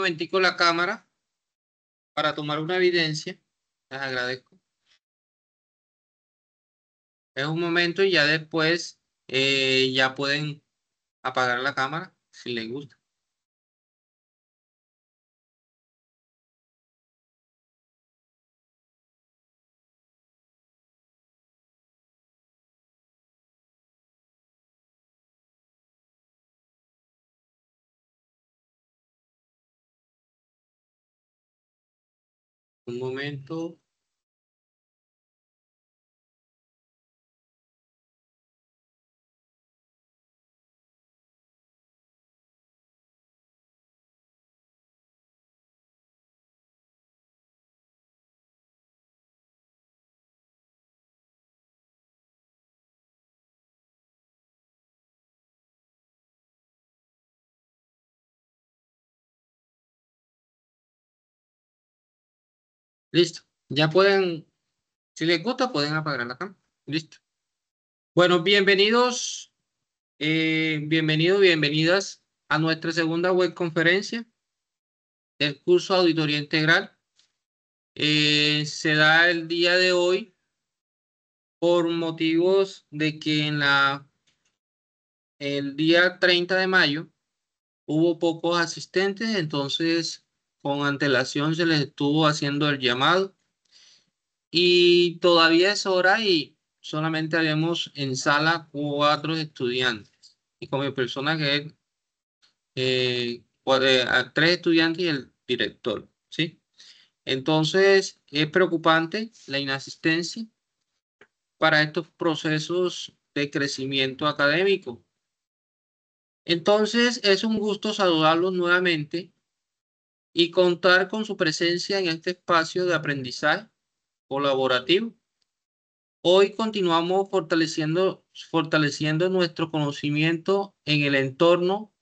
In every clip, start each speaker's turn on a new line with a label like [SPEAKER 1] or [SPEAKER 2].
[SPEAKER 1] momentico la cámara para tomar una evidencia. Les agradezco. Es un momento y ya después ya pueden apagar la cámara si les gusta. Un momento. Listo. Ya pueden, si les gusta, pueden apagar la cámara. Listo. Bueno, bienvenidos, bienvenidas a nuestra segunda web conferencia del curso Auditoría Integral. Se da el día de hoy por motivos de que el día 30 de mayo hubo pocos asistentes, entonces con antelación se les estuvo haciendo el llamado y todavía es hora y solamente haremos en sala 4 estudiantes y con mi persona que es a 3 estudiantes y el director, ¿sí? Entonces es preocupante la inasistencia para estos procesos de crecimiento académico. Entonces es un gusto saludarlos nuevamente y contar con su presencia en este espacio de aprendizaje colaborativo. Hoy continuamos fortaleciendo nuestro conocimiento en el entorno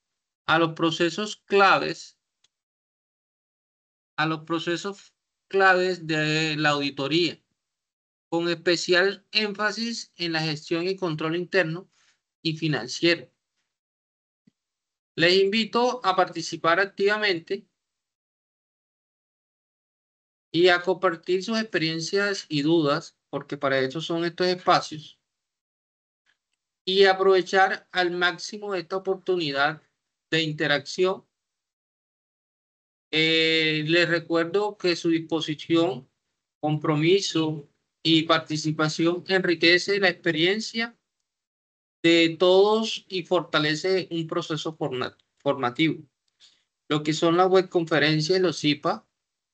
[SPEAKER 1] a los procesos claves, de la auditoría, con especial énfasis en la gestión y control interno y financiero. Les invito a participar activamente y a compartir sus experiencias y dudas, porque para eso son estos espacios, y aprovechar al máximo esta oportunidad de interacción. Les recuerdo que su disposición, compromiso y participación enriquece la experiencia de todos y fortalece un proceso formativo. Lo que son las webconferencias y los CIPA,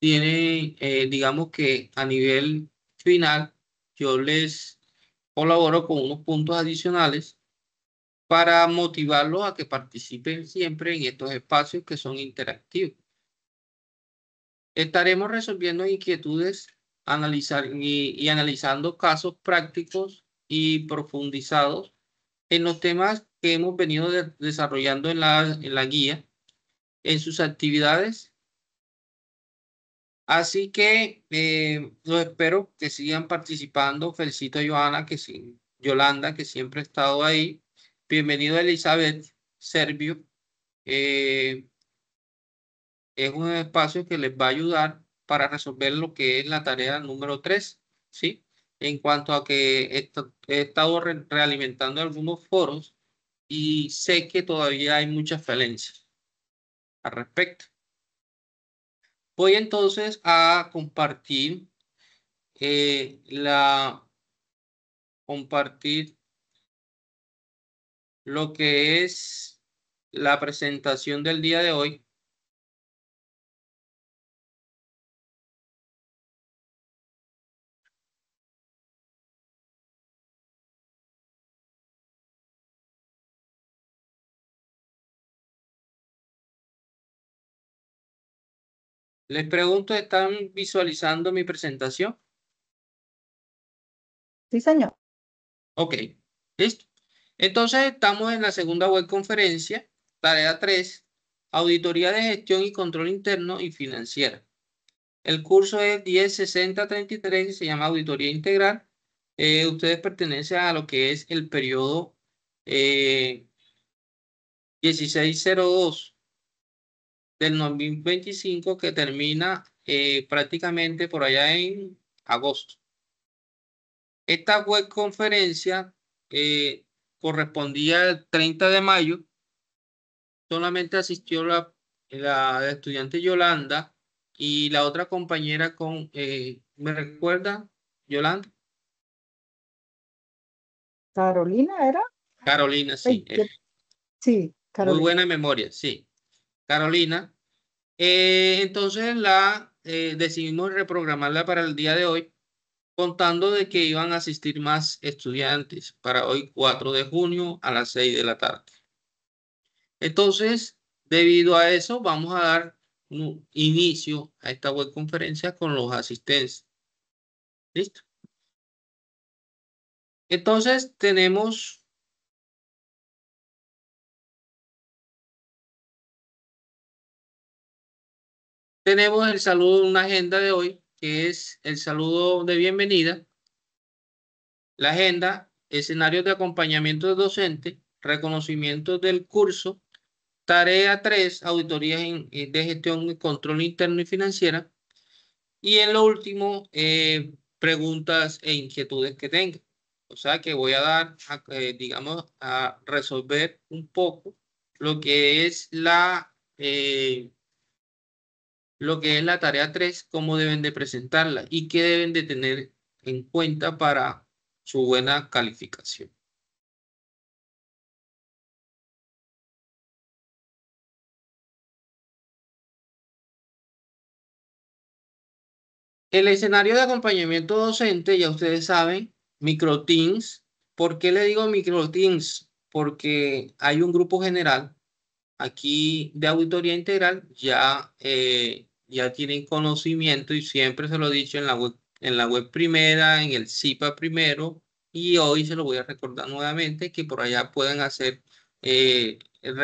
[SPEAKER 1] tienen, digamos que a nivel final, yo les colaboro con unos puntos adicionales para motivarlos a que participen siempre en estos espacios que son interactivos. Estaremos resolviendo inquietudes, analizando casos prácticos y profundizados en los temas que hemos venido desarrollando en la guía, en sus actividades. Así que los espero que sigan participando. Felicito a Johanna, Yolanda, que siempre ha estado ahí. Bienvenido Elizabeth Servio. Es un espacio que les va a ayudar para resolver lo que es la tarea número 3, ¿sí? En cuanto a que he estado realimentando algunos foros y sé que todavía hay muchas falencias al respecto. Voy entonces a compartir lo que es la presentación del día de hoy. Les pregunto, ¿están visualizando mi presentación?
[SPEAKER 2] Sí, señor.
[SPEAKER 1] Ok, listo. Entonces estamos en la segunda web conferencia, tarea 3, auditoría de gestión y control interno y financiera. El curso es 106033 y se llama auditoría integral. Ustedes pertenecen a lo que es el periodo 1602 del 2025 que termina prácticamente por allá en agosto. Esta web conferencia correspondía al 30 de mayo. Solamente asistió la estudiante Yolanda y la otra compañera ¿me recuerda, Yolanda?
[SPEAKER 2] Carolina era.
[SPEAKER 1] Carolina, sí.
[SPEAKER 2] Ay, sí,
[SPEAKER 1] Muy
[SPEAKER 2] Carolina.
[SPEAKER 1] buena memoria, sí. Carolina. Entonces decidimos reprogramarla para el día de hoy, contando de que iban a asistir más estudiantes para hoy 4 de junio a las 6 de la tarde. Entonces, debido a eso, vamos a dar un inicio a esta web conferencia con los asistentes. ¿Listo? Entonces, tenemos el saludo, una agenda de hoy, que es el saludo de bienvenida, la agenda, escenarios de acompañamiento de docente, reconocimiento del curso, tarea 3, auditorías de gestión y control interno y financiera, y en lo último, preguntas e inquietudes que tenga. O sea que voy a dar, digamos, a resolver un poco lo que es la tarea 3, cómo deben de presentarla y qué deben de tener en cuenta para su buena calificación. El escenario de acompañamiento docente, ya ustedes saben, microteams. ¿Por qué le digo microteams? Porque hay un grupo general aquí de auditoría integral, ya tienen conocimiento y siempre se lo he dicho en la web primera, en el CIPA primero, y hoy se lo voy a recordar nuevamente que por allá pueden hacer la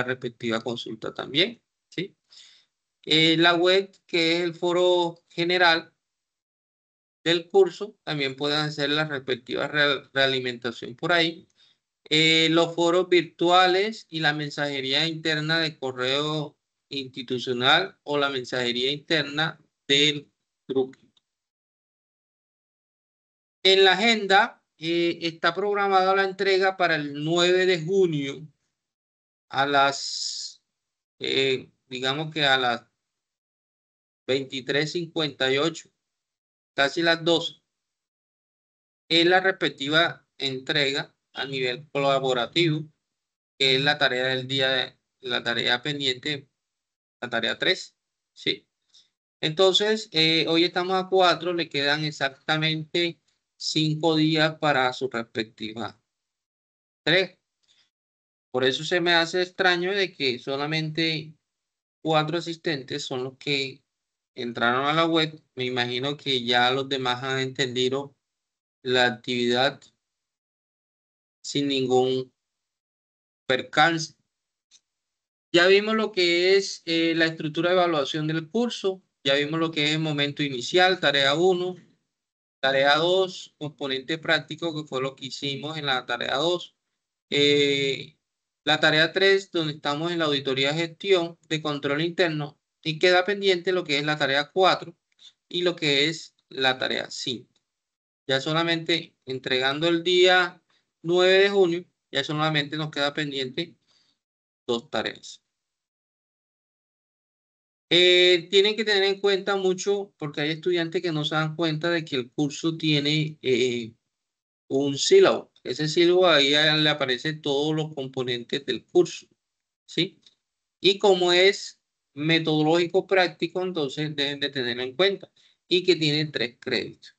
[SPEAKER 1] respectiva consulta también, ¿sí? La web, que es el foro general del curso, también pueden hacer la respectiva realimentación por ahí. Los foros virtuales y la mensajería interna de correo institucional o la mensajería interna del grupo. En la agenda está programada la entrega para el 9 de junio a digamos que a las 23:58, casi las 12. Es la respectiva entrega a nivel colaborativo, que es la tarea del la tarea pendiente, la tarea 3, ¿sí? Entonces, hoy estamos a 4, le quedan exactamente 5 días para su respectiva 3. Por eso se me hace extraño de que solamente 4 asistentes son los que entraron a la web. Me imagino que ya los demás han entendido la actividad sin ningún percance. Ya vimos lo que es la estructura de evaluación del curso, ya vimos lo que es el momento inicial, tarea 1, tarea 2, componente práctico, que fue lo que hicimos en la tarea 2. La tarea 3, donde estamos en la auditoría de gestión de control interno, y queda pendiente lo que es la tarea 4 y lo que es la tarea 5. Ya solamente entregando el día 9 de junio, ya solamente nos queda pendiente 2 tareas. Tienen que tener en cuenta mucho, porque hay estudiantes que no se dan cuenta de que el curso tiene un sílabo. Ese sílabo ahí le aparecen todos los componentes del curso, ¿sí? Y como es metodológico práctico, entonces deben de tenerlo en cuenta y que tiene 3 créditos.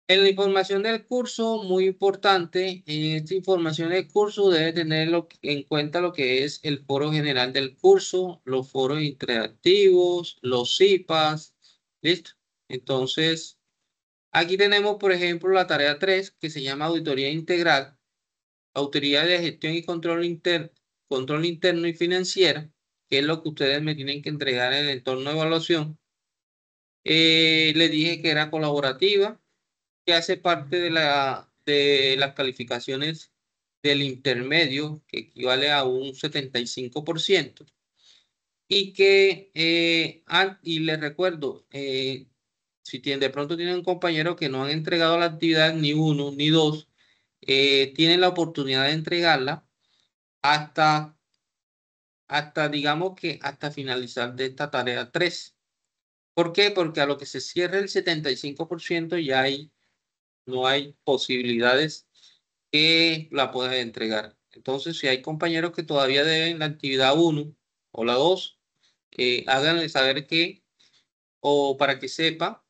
[SPEAKER 1] En la información del curso, muy importante, en esta información del curso debe tener en cuenta lo que es el foro general del curso, los foros interactivos, los CIPAs, ¿listo? Entonces, aquí tenemos, por ejemplo, la tarea 3, que se llama Auditoría Integral, Autoridad de Gestión y Control Interno y Financiera, que es lo que ustedes me tienen que entregar en el entorno de evaluación. Les dije que era colaborativa, que hace parte de las calificaciones del intermedio, que equivale a un 75%, y que, y les recuerdo, si tienen, de pronto tienen un compañero que no han entregado la actividad ni uno ni dos, tienen la oportunidad de entregarla hasta, digamos que hasta finalizar de esta tarea 3. ¿Por qué? Porque a lo que se cierre el 75% ya no hay posibilidades que la puedan entregar. Entonces, si hay compañeros que todavía deben la actividad 1 o la 2, háganle saber que, o para que sepa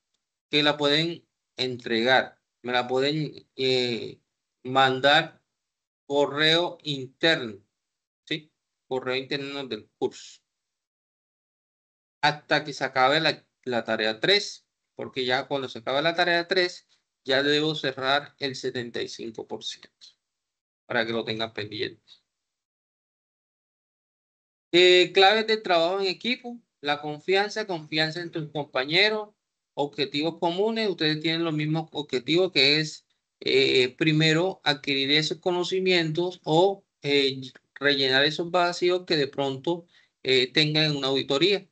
[SPEAKER 1] que la pueden entregar. Me la pueden mandar correo interno, ¿sí? Correo interno del curso. Hasta que se acabe la tarea 3, porque ya cuando se acabe la tarea 3, ya debo cerrar el 75%, para que lo tengan pendiente. Claves de trabajo en equipo, la confianza en tus compañeros, objetivos comunes. Ustedes tienen los mismos objetivos, que es primero adquirir esos conocimientos o rellenar esos vacíos que de pronto tengan en una auditoría.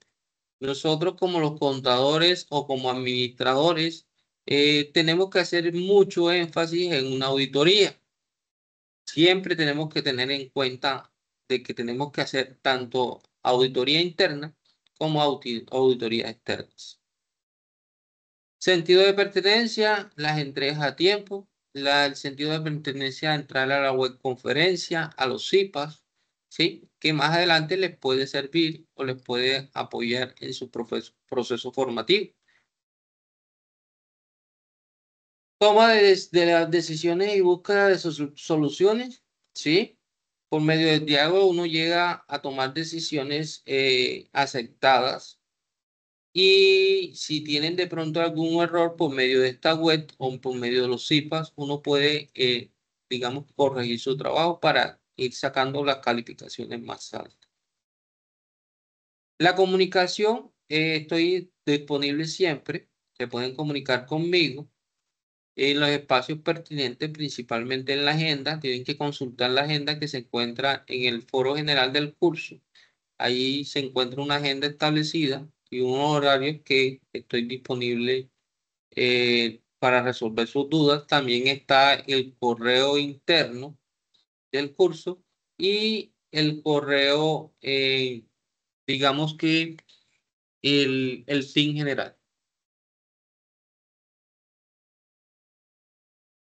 [SPEAKER 1] Nosotros como los contadores o como administradores tenemos que hacer mucho énfasis en una auditoría. Siempre tenemos que tener en cuenta de que tenemos que hacer tanto auditoría interna como auditorías externas. Sentido de pertenencia, las entregas a tiempo. El sentido de pertenencia, entrar a la web conferencia, a los CIPAs, ¿sí? Que más adelante les puede servir o les puede apoyar en su proceso formativo. Toma de las decisiones y búsqueda de soluciones, ¿sí? Por medio del diálogo uno llega a tomar decisiones aceptadas, y si tienen de pronto algún error por medio de esta web o por medio de los CIPAs, uno puede, digamos, corregir su trabajo para ir sacando las calificaciones más altas. La comunicación, estoy disponible siempre, se pueden comunicar conmigo en los espacios pertinentes, principalmente en la agenda. Tienen que consultar la agenda que se encuentra en el foro general del curso. Ahí se encuentra una agenda establecida y unos horarios que estoy disponible para resolver sus dudas. También está el correo interno del curso y el correo, digamos que el fin general.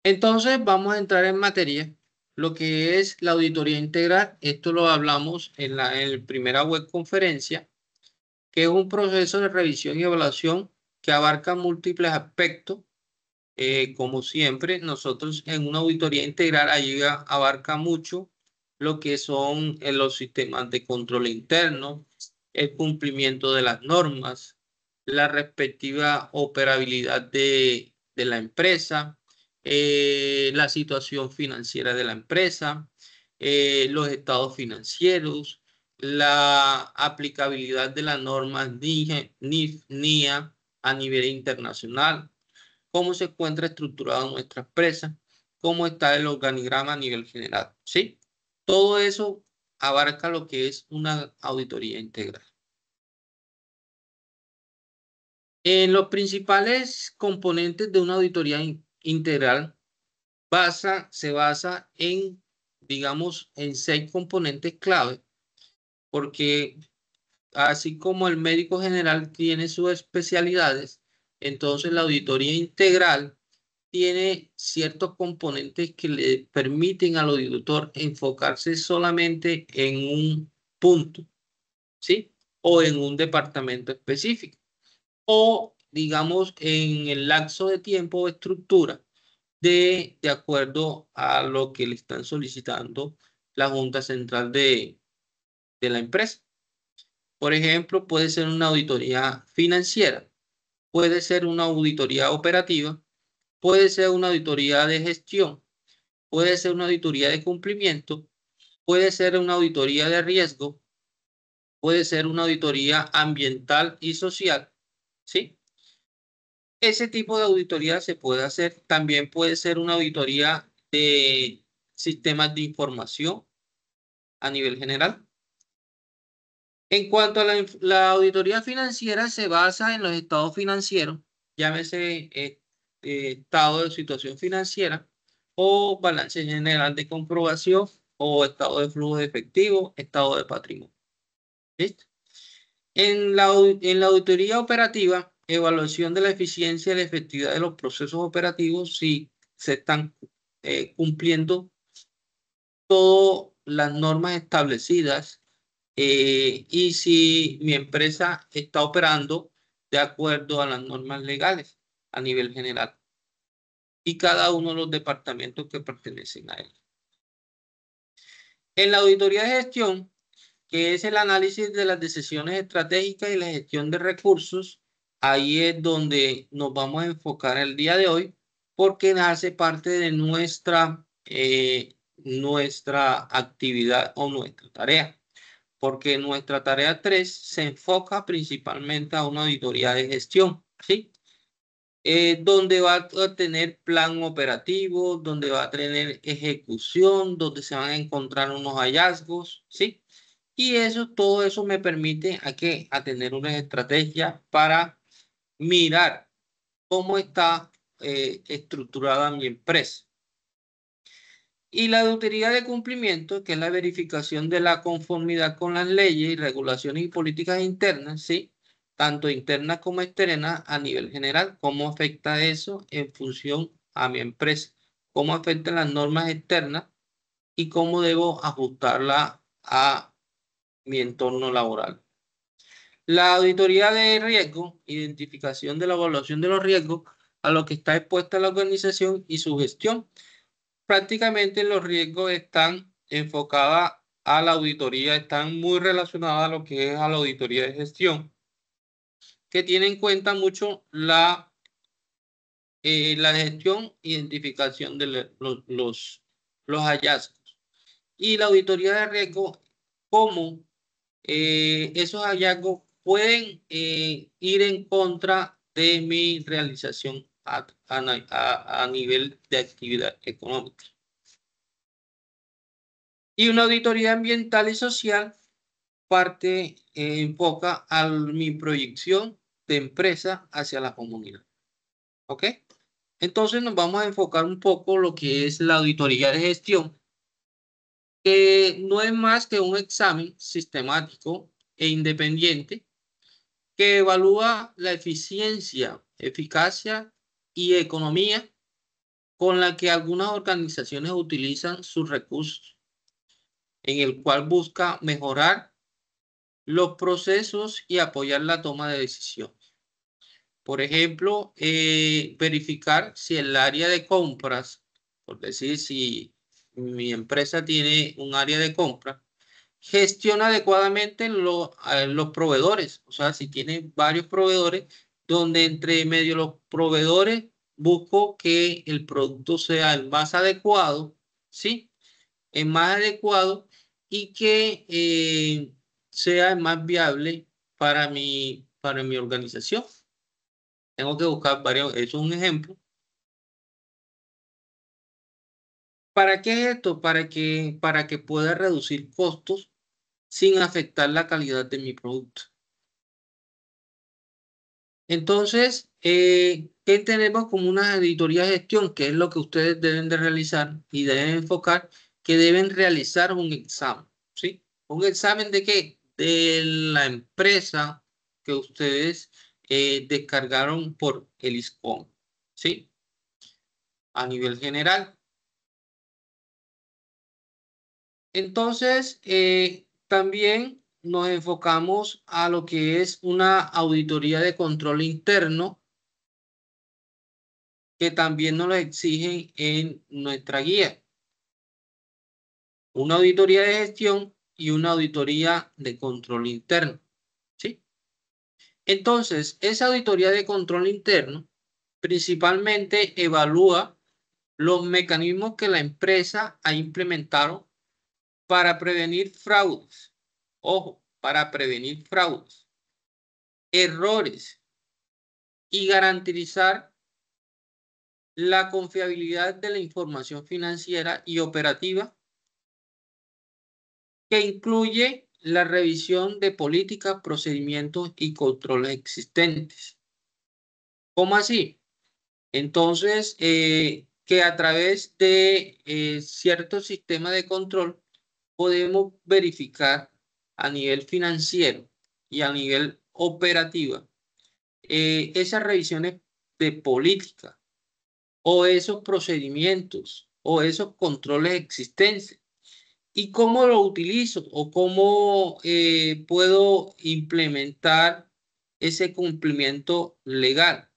[SPEAKER 1] Entonces vamos a entrar en materia, lo que es la auditoría integral. Esto lo hablamos en la primera web conferencia, que es un proceso de revisión y evaluación que abarca múltiples aspectos. Como siempre, nosotros en una auditoría integral ahí abarca mucho lo que son los sistemas de control interno, el cumplimiento de las normas, la respectiva operabilidad de la empresa, la situación financiera de la empresa, los estados financieros, la aplicabilidad de las normas NIA a nivel internacional, cómo se encuentra estructurada nuestra empresa, cómo está el organigrama a nivel general, ¿sí? Todo eso abarca lo que es una auditoría integral. En los principales componentes de una auditoría integral se basa en, digamos, en 6 componentes clave, porque así como el médico general tiene sus especialidades, entonces la auditoría integral tiene ciertos componentes que le permiten al auditor enfocarse solamente en un punto, ¿sí? O en un departamento específico, o digamos en el lapso de tiempo o estructura de acuerdo a lo que le están solicitando la Junta Central de la empresa. Por ejemplo, puede ser una auditoría financiera, puede ser una auditoría operativa, puede ser una auditoría de gestión, puede ser una auditoría de cumplimiento, puede ser una auditoría de riesgo, puede ser una auditoría ambiental y social, ¿sí? Ese tipo de auditoría se puede hacer. También puede ser una auditoría de sistemas de información a nivel general. En cuanto a la auditoría financiera, se basa en los estados financieros, llámese estado de situación financiera o balance general de comprobación o estado de flujo de efectivo, estado de patrimonio. ¿Listo? En la auditoría operativa, evaluación de la eficiencia y la efectividad de los procesos operativos, si se están cumpliendo todas las normas establecidas y si mi empresa está operando de acuerdo a las normas legales a nivel general y cada uno de los departamentos que pertenecen a él. En la auditoría de gestión, que es el análisis de las decisiones estratégicas y la gestión de recursos, ahí es donde nos vamos a enfocar el día de hoy, porque hace parte de nuestra actividad o nuestra tarea. Porque nuestra tarea 3 se enfoca principalmente a una auditoría de gestión, ¿sí? Donde va a tener plan operativo, donde va a tener ejecución, donde se van a encontrar unos hallazgos, ¿sí? Y eso, todo eso me permite a tener una estrategia para mirar cómo está estructurada mi empresa. Y la auditoría de cumplimiento, que es la verificación de la conformidad con las leyes y regulaciones y políticas internas, ¿sí? Tanto internas como externas a nivel general. ¿Cómo afecta eso en función a mi empresa? ¿Cómo afectan las normas externas? Y cómo debo ajustarla a mi entorno laboral. La auditoría de riesgo, identificación de la evaluación de los riesgos a lo que está expuesta la organización y su gestión. Prácticamente los riesgos están enfocados a la auditoría, están muy relacionados a lo que es a la auditoría de gestión, que tiene en cuenta mucho la gestión, identificación de los hallazgos. Y la auditoría de riesgo, cómo esos hallazgos pueden ir en contra de mi realización a nivel de actividad económica. Y una auditoría ambiental y social enfoca a mi proyección de empresa hacia la comunidad. ¿Ok? Entonces nos vamos a enfocar un poco lo que es la auditoría de gestión, que no es más que un examen sistemático e independiente que evalúa la eficiencia, eficacia y economía con la que algunas organizaciones utilizan sus recursos, en el cual busca mejorar los procesos y apoyar la toma de decisiones. Por ejemplo, verificar si el área de compras, por decir, si mi empresa tiene un área de compra, gestiona adecuadamente los proveedores. O sea, si tiene varios proveedores, donde entre medio los proveedores busco que el producto sea el más adecuado, ¿sí? El más adecuado y que sea más viable para mi organización. Tengo que buscar varios, eso es un ejemplo. ¿Para qué es esto? Para que pueda reducir costos sin afectar la calidad de mi producto. Entonces, ¿qué tenemos como una auditoría de gestión? Que es lo que ustedes deben de realizar y deben enfocar, que deben realizar un examen, ¿sí? ¿Un examen de qué? De la empresa que ustedes descargaron por el ISCOM, ¿sí? A nivel general. Entonces, también nos enfocamos a lo que es una auditoría de control interno, que también nos lo exigen en nuestra guía. Una auditoría de gestión y una auditoría de control interno, ¿sí? Entonces, esa auditoría de control interno principalmente evalúa los mecanismos que la empresa ha implementado para prevenir fraudes. Ojo, para prevenir fraudes, errores y garantizar la confiabilidad de la información financiera y operativa, que incluye la revisión de políticas, procedimientos y controles existentes. ¿Cómo así? Entonces, que a través de cierto sistema de control podemos verificar a nivel financiero y a nivel operativo esas revisiones de política o esos procedimientos o esos controles existentes y cómo lo utilizo o cómo puedo implementar ese cumplimiento legal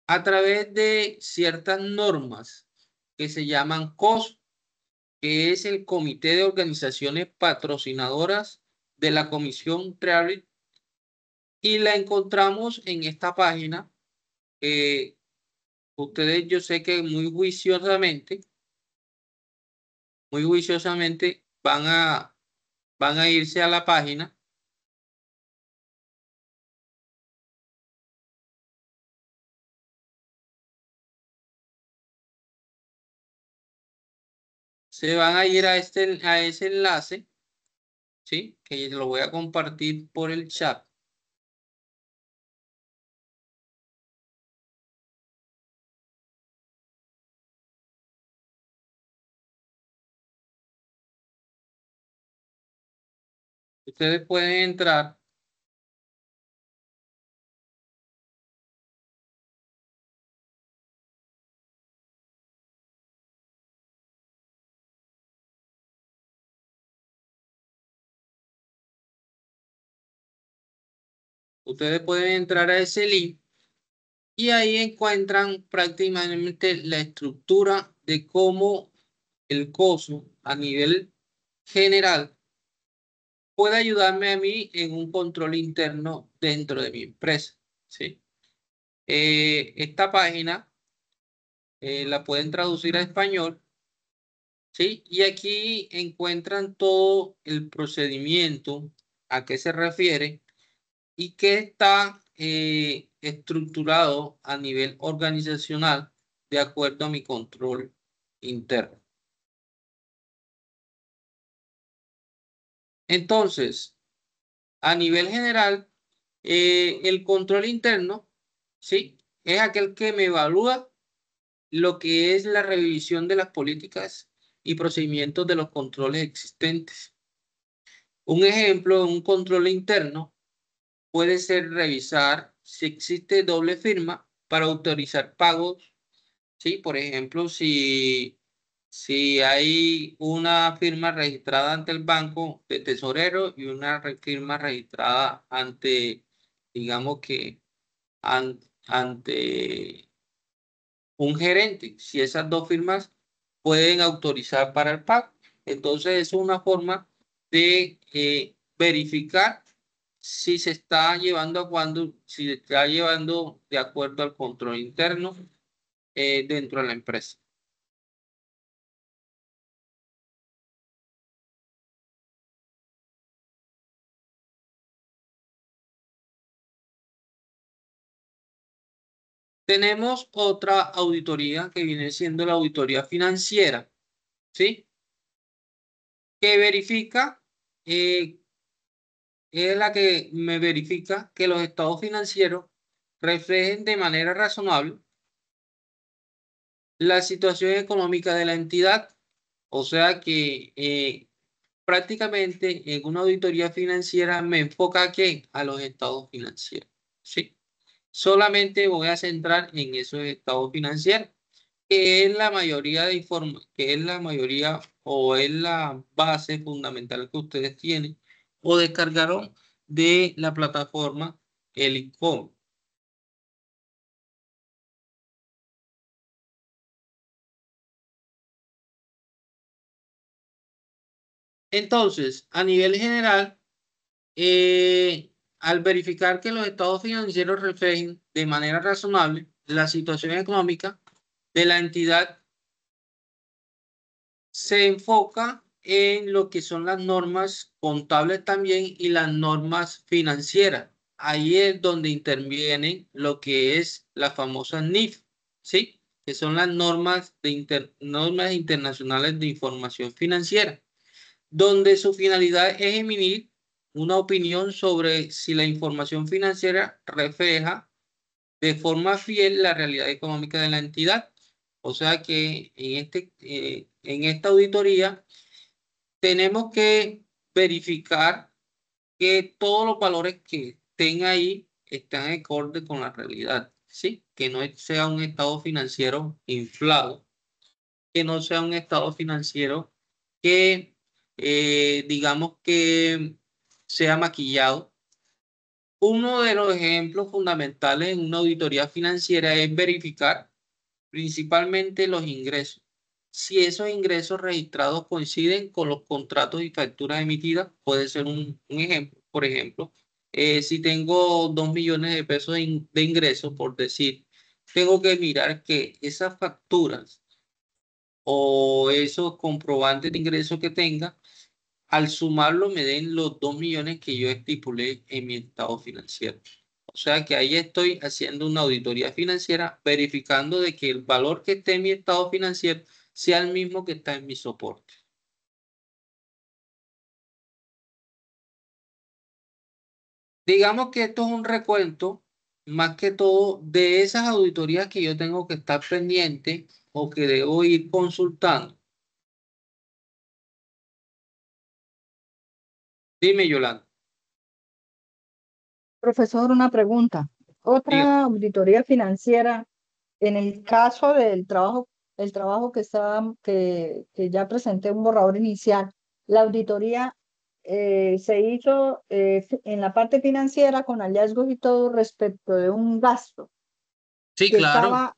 [SPEAKER 1] a través de ciertas normas que se llaman COS, que es el Comité de Organizaciones Patrocinadoras de la Comisión Real, y la encontramos en esta página. Ustedes, yo sé que muy juiciosamente van a irse a la página. Se van a ir a ese enlace, ¿sí? Que lo voy a compartir por el chat. Ustedes pueden entrar. Ustedes pueden entrar a ese link y ahí encuentran prácticamente la estructura de cómo el COSO a nivel general puede ayudarme a mí en un control interno dentro de mi empresa, ¿sí? Esta página la pueden traducir a español, ¿sí? Y aquí encuentran todo el procedimiento, a qué se refiere y que está estructurado a nivel organizacional de acuerdo a mi control interno. Entonces, a nivel general, el control interno, ¿sí? Es aquel que me evalúa lo que es la revisión de las políticas y procedimientos de los controles existentes. Un ejemplo de un control interno puede ser revisar si existe doble firma para autorizar pagos, ¿sí? Por ejemplo, si hay una firma registrada ante el banco de tesorero y una firma registrada ante, digamos que, ante un gerente, si esas dos firmas pueden autorizar para el pago. Entonces, es una forma de verificar si se está llevando si se está llevando de acuerdo al control interno dentro de la empresa. Tenemos otra auditoría que viene siendo la auditoría financiera, ¿sí? Que verifica, es la que me verifica que los estados financieros reflejen de manera razonable la situación económica de la entidad. O sea que prácticamente en una auditoría financiera me enfoca ¿a qué? A los estados financieros, ¿sí? Solamente voy a centrar en esos estados financieros, que es la mayoría que es la mayoría o es la base fundamental que ustedes tienen o descargaron de la plataforma Helicom. Entonces, a nivel general, al verificar que los estados financieros reflejen de manera razonable la situación económica de la entidad, se enfoca en lo que son las normas contables también y las normas financieras. Ahí es donde intervienen lo que es la famosa NIF, ¿sí? que son las normas normas internacionales de información financiera, donde su finalidad es emitir una opinión sobre si la información financiera refleja de forma fiel la realidad económica de la entidad. O sea que en esta auditoría tenemos que verificar que todos los valores que estén ahí están acorde con la realidad, ¿sí? Que no sea un estado financiero inflado, que no sea un estado financiero que, digamos que sea maquillado. Uno de los ejemplos fundamentales en una auditoría financiera es verificar principalmente los ingresos. Si esos ingresos registrados coinciden con los contratos y facturas emitidas, puede ser un ejemplo. Por ejemplo, si tengo 2 millones de pesos de ingresos, por decir, tengo que mirar que esas facturas o esos comprobantes de ingresos que tenga, al sumarlo me den los 2 millones que yo estipulé en mi estado financiero. O sea que ahí estoy haciendo una auditoría financiera, verificando de que el valor que esté en mi estado financiero sea el mismo que está en mi soporte. Digamos que esto es un recuento, más que todo, de esas auditorías que yo tengo que estar pendiente o que debo ir consultando. Dime, Yolanda.
[SPEAKER 2] Profesor, una pregunta.
[SPEAKER 1] Diga.
[SPEAKER 2] Otra auditoría financiera, en el caso del trabajo, el trabajo que ya presenté un borrador inicial, la auditoría se hizo en la parte financiera con hallazgos y todo respecto de un gasto
[SPEAKER 1] Sí,
[SPEAKER 2] que
[SPEAKER 1] claro.
[SPEAKER 2] estaba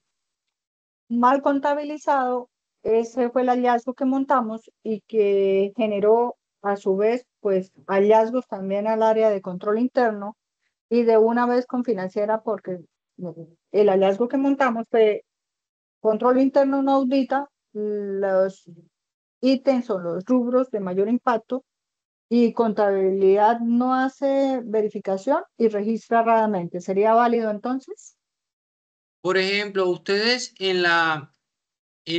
[SPEAKER 2] mal contabilizado. Ese fue el hallazgo que montamos y que generó a su vez pues hallazgos también al área de control interno y de una vez con financiera porque el hallazgo que montamos fue control interno no audita los ítems o los rubros de mayor impacto y contabilidad no hace verificación y registra erradamente. ¿Sería válido entonces?
[SPEAKER 1] Por ejemplo, ustedes en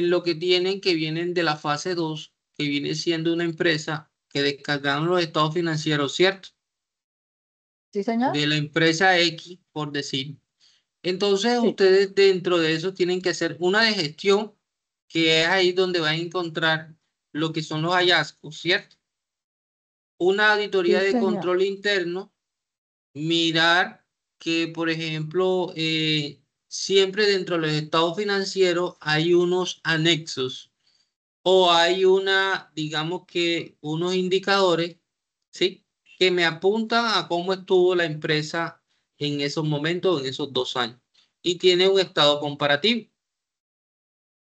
[SPEAKER 1] lo que tienen que vienen de la fase 2 que viene siendo una empresa que descargaron los estados financieros, ¿cierto?
[SPEAKER 2] Sí, señor.
[SPEAKER 1] De la empresa X, por decir. Entonces,
[SPEAKER 2] Sí,
[SPEAKER 1] ustedes dentro de eso tienen que hacer una de gestión, que es ahí donde van a encontrar lo que son los hallazgos, ¿cierto? Una auditoría
[SPEAKER 2] sí,
[SPEAKER 1] de
[SPEAKER 2] señor.
[SPEAKER 1] control interno, mirar que, por ejemplo, siempre dentro de los estados financieros hay unos anexos o hay digamos que unos indicadores, ¿sí? Que me apuntan a cómo estuvo la empresa en esos momentos, en esos 2 años. Y tiene un estado comparativo.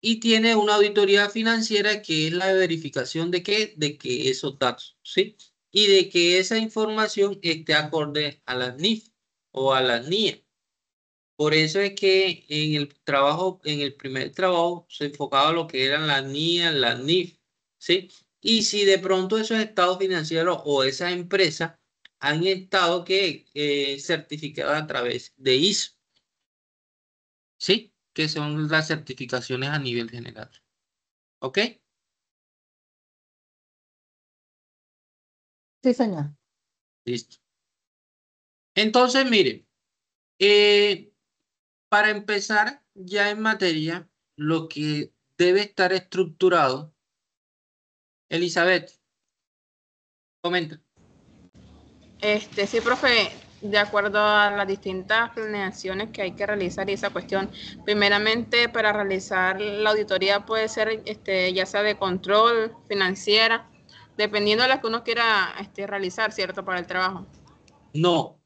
[SPEAKER 1] Y tiene una auditoría financiera que es la verificación de qué, de que esos datos, ¿sí? Y de que esa información esté acorde a las NIF o a las NIE. Por eso es que en el trabajo, en el primer trabajo, se enfocaba lo que eran las NIA, las NIF, ¿sí? Y si de pronto esos estados financieros o esas empresas han estado certificadas a través de ISO, ¿sí? Que son las certificaciones a nivel general. ¿Ok?
[SPEAKER 2] Sí, señor.
[SPEAKER 1] Listo. Entonces, miren, eh, para empezar ya en materia, lo que debe estar estructurado, Elizabeth, comenta.
[SPEAKER 3] Sí, profe, de acuerdo a las distintas planeaciones que hay que realizar y esa cuestión, primeramente para realizar la auditoría puede ser ya sea de control, financiera, dependiendo de la que uno quiera realizar, ¿cierto? Para el trabajo.
[SPEAKER 1] No,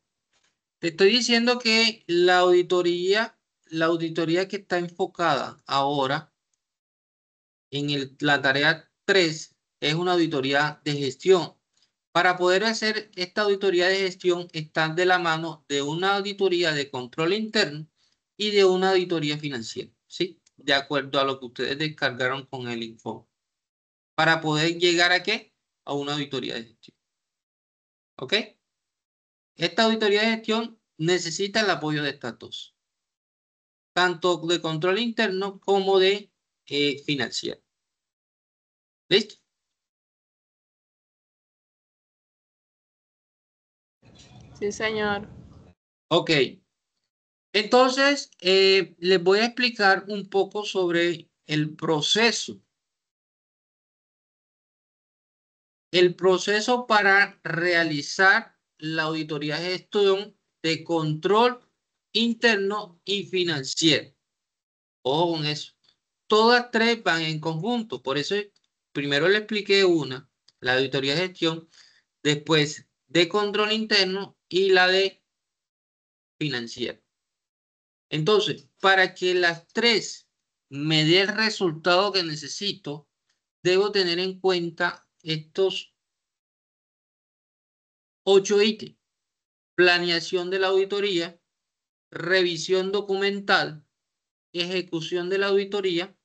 [SPEAKER 1] te estoy diciendo que la auditoría que está enfocada ahora en la tarea 3 es una auditoría de gestión. Para poder hacer esta auditoría de gestión, están de la mano de una auditoría de control interno y de una auditoría financiera, ¿sí? De acuerdo a lo que ustedes descargaron con el info. Para poder llegar a qué? A una auditoría de gestión. ¿Ok? Esta auditoría de gestión necesita el apoyo de estas dos. tanto de control interno como de financiero. ¿Listo?
[SPEAKER 3] Sí, señor.
[SPEAKER 1] Ok. Entonces, les voy a explicar un poco sobre el proceso. El proceso para realizar la auditoría de gestión de control interno y financiero. Ojo con eso. Todas tres van en conjunto. Por eso primero le expliqué una, la auditoría de gestión, después de control interno y la de financiero. Entonces, para que las tres me dé el resultado que necesito, debo tener en cuenta estos 8 ítems. Planeación de la auditoría, revisión documental, ejecución de la auditoría,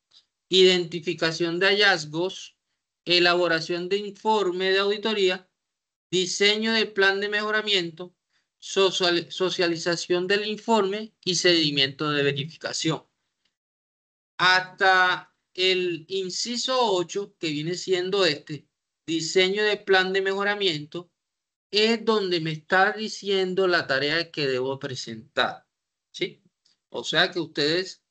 [SPEAKER 1] identificación de hallazgos, elaboración de informe de auditoría, diseño del plan de mejoramiento, socialización del informe y seguimiento de verificación. Hasta el inciso 8, que viene siendo diseño de plan de mejoramiento, es donde me está diciendo la tarea que debo presentar. ¿Sí? O sea que ustedes,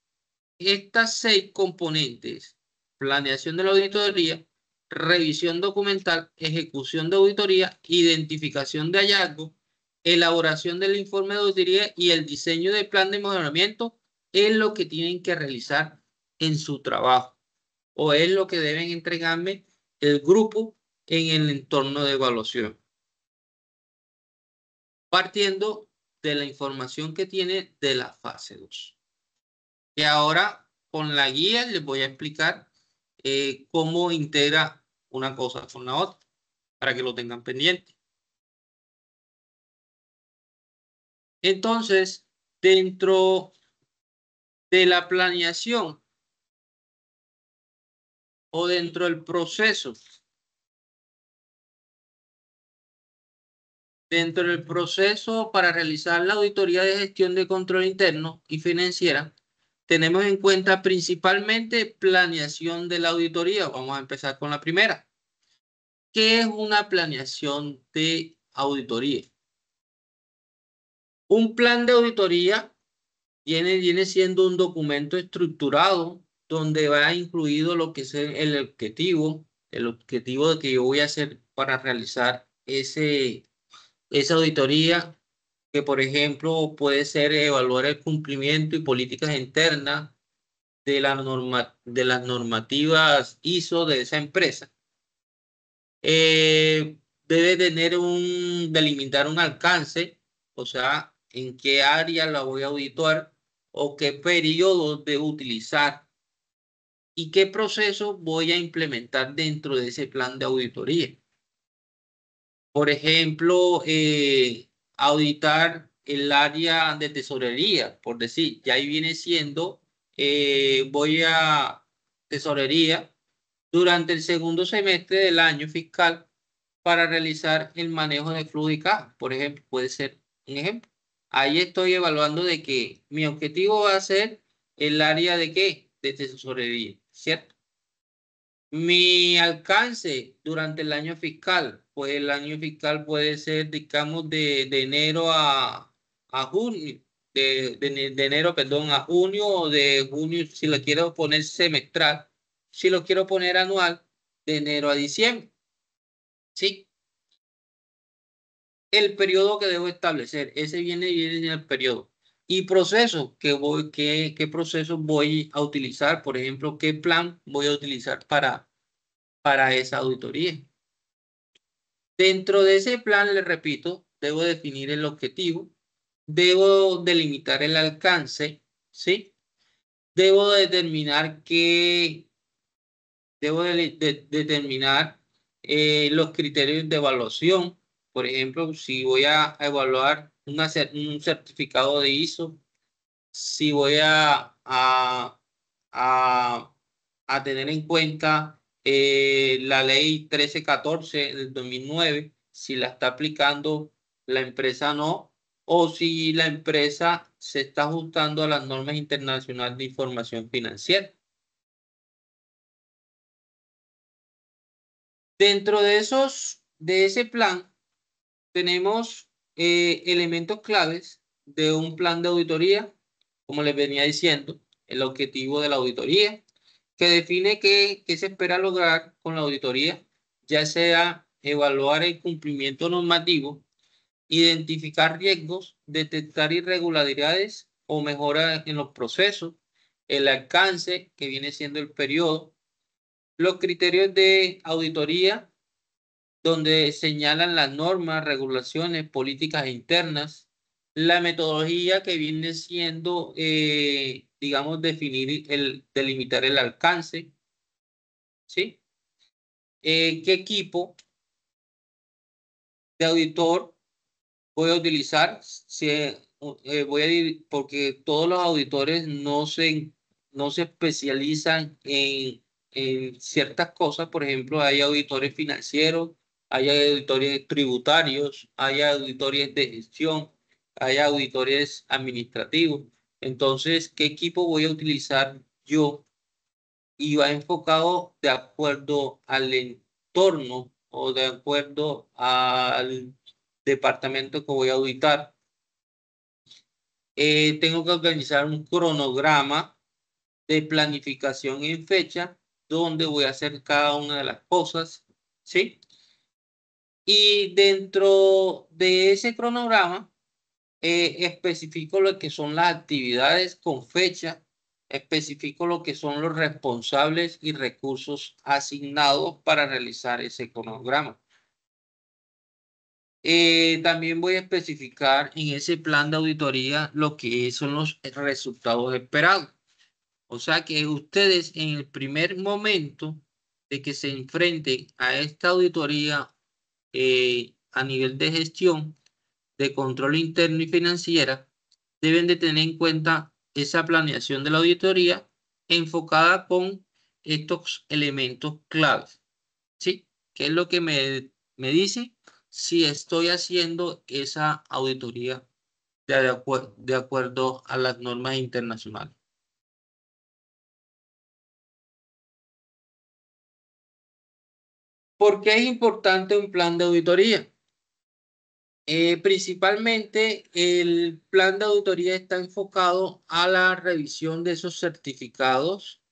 [SPEAKER 1] estas 6 componentes, planeación de la auditoría, revisión documental, ejecución de auditoría, identificación de hallazgos, elaboración del informe de auditoría y el diseño del plan de mejoramiento, es lo que tienen que realizar en su trabajo o es lo que deben entregarme el grupo en el entorno de evaluación, partiendo de la información que tiene de la fase 2. Y ahora con la guía les voy a explicar cómo integra una cosa con la otra, para que lo tengan pendiente. Entonces, dentro de la planeación o dentro del proceso, para realizar la auditoría de gestión de control interno y financiera, tenemos en cuenta principalmente planeación de la auditoría. Vamos a empezar con la primera. ¿Qué es una planeación de auditoría? Un plan de auditoría viene siendo un documento estructurado donde va incluido lo que es el objetivo de que yo voy a hacer para realizar esa auditoría, que por ejemplo puede ser evaluar el cumplimiento y políticas internas de las normativas ISO de esa empresa. Debe delimitar un alcance, o sea, en qué área la voy a auditar o qué periodo debo utilizar y qué proceso voy a implementar dentro de ese plan de auditoría. Por ejemplo, auditar el área de tesorería, por decir, ya ahí viene siendo, voy a tesorería durante el segundo semestre del año fiscal para realizar el manejo de flujo de caja. Por ejemplo, puede ser un ejemplo. Ahí estoy evaluando de que mi objetivo va a ser el área de qué, de tesorería, ¿cierto? Mi alcance durante el año fiscal, pues el año fiscal puede ser, digamos, de enero a junio, de enero, perdón, a junio o de junio, si lo quiero poner semestral, si lo quiero poner anual, de enero a diciembre. ¿Sí? El periodo que debo establecer, ese viene en el periodo. Y proceso, ¿qué proceso voy a utilizar? Por ejemplo, ¿qué plan voy a utilizar para esa auditoría? Dentro de ese plan, le repito, debo definir el objetivo, debo delimitar el alcance, ¿sí? Debo determinar determinar los criterios de evaluación. Por ejemplo, si voy a evaluar un certificado de ISO, si voy a tener en cuenta la ley 1314 del 2009, si la está aplicando la empresa no, o si la empresa se está ajustando a las normas internacionales de información financiera. Dentro de ese plan, tenemos elementos claves de un plan de auditoría, como les venía diciendo, el objetivo de la auditoría, que define qué se espera lograr con la auditoría, ya sea evaluar el cumplimiento normativo, identificar riesgos, detectar irregularidades o mejoras en los procesos, el alcance, que viene siendo el periodo, los criterios de auditoría, donde señalan las normas, regulaciones, políticas internas, la metodología que viene siendo, digamos, delimitar el alcance, ¿sí? ¿Qué equipo de auditor voy a utilizar? Porque todos los auditores no se especializan en ciertas cosas. Por ejemplo, hay auditores financieros, hay auditores tributarios, hay auditores de gestión, hay auditores administrativos. Entonces, ¿qué equipo voy a utilizar yo? Y va enfocado de acuerdo al entorno o de acuerdo al departamento que voy a auditar. Tengo que organizar un cronograma de planificación en fecha donde voy a hacer cada una de las cosas, ¿sí? Y dentro de ese cronograma especifico lo que son las actividades con fecha, especifico lo que son los responsables y recursos asignados para realizar ese cronograma. También voy a especificar en ese plan de auditoría lo que son los resultados esperados. O sea que ustedes en el primer momento de que se enfrenten a esta auditoría a nivel de gestión, de control interno y financiera, deben de tener en cuenta esa planeación de la auditoría enfocada con estos elementos claves. ¿Sí? ¿Qué es lo que me dice si estoy haciendo esa auditoría de acuerdo a las normas internacionales? ¿Por qué es importante un plan de auditoría? Principalmente el plan de auditoría está enfocado a la revisión de esos certificados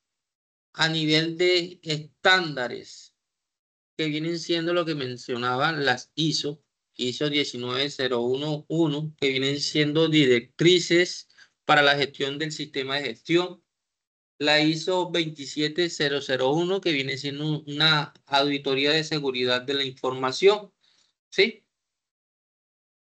[SPEAKER 1] a nivel de estándares que vienen siendo lo que mencionaban las ISO 19011, que vienen siendo directrices para la gestión del sistema de gestión. La ISO 27001, que viene siendo una auditoría de seguridad de la información, ¿sí?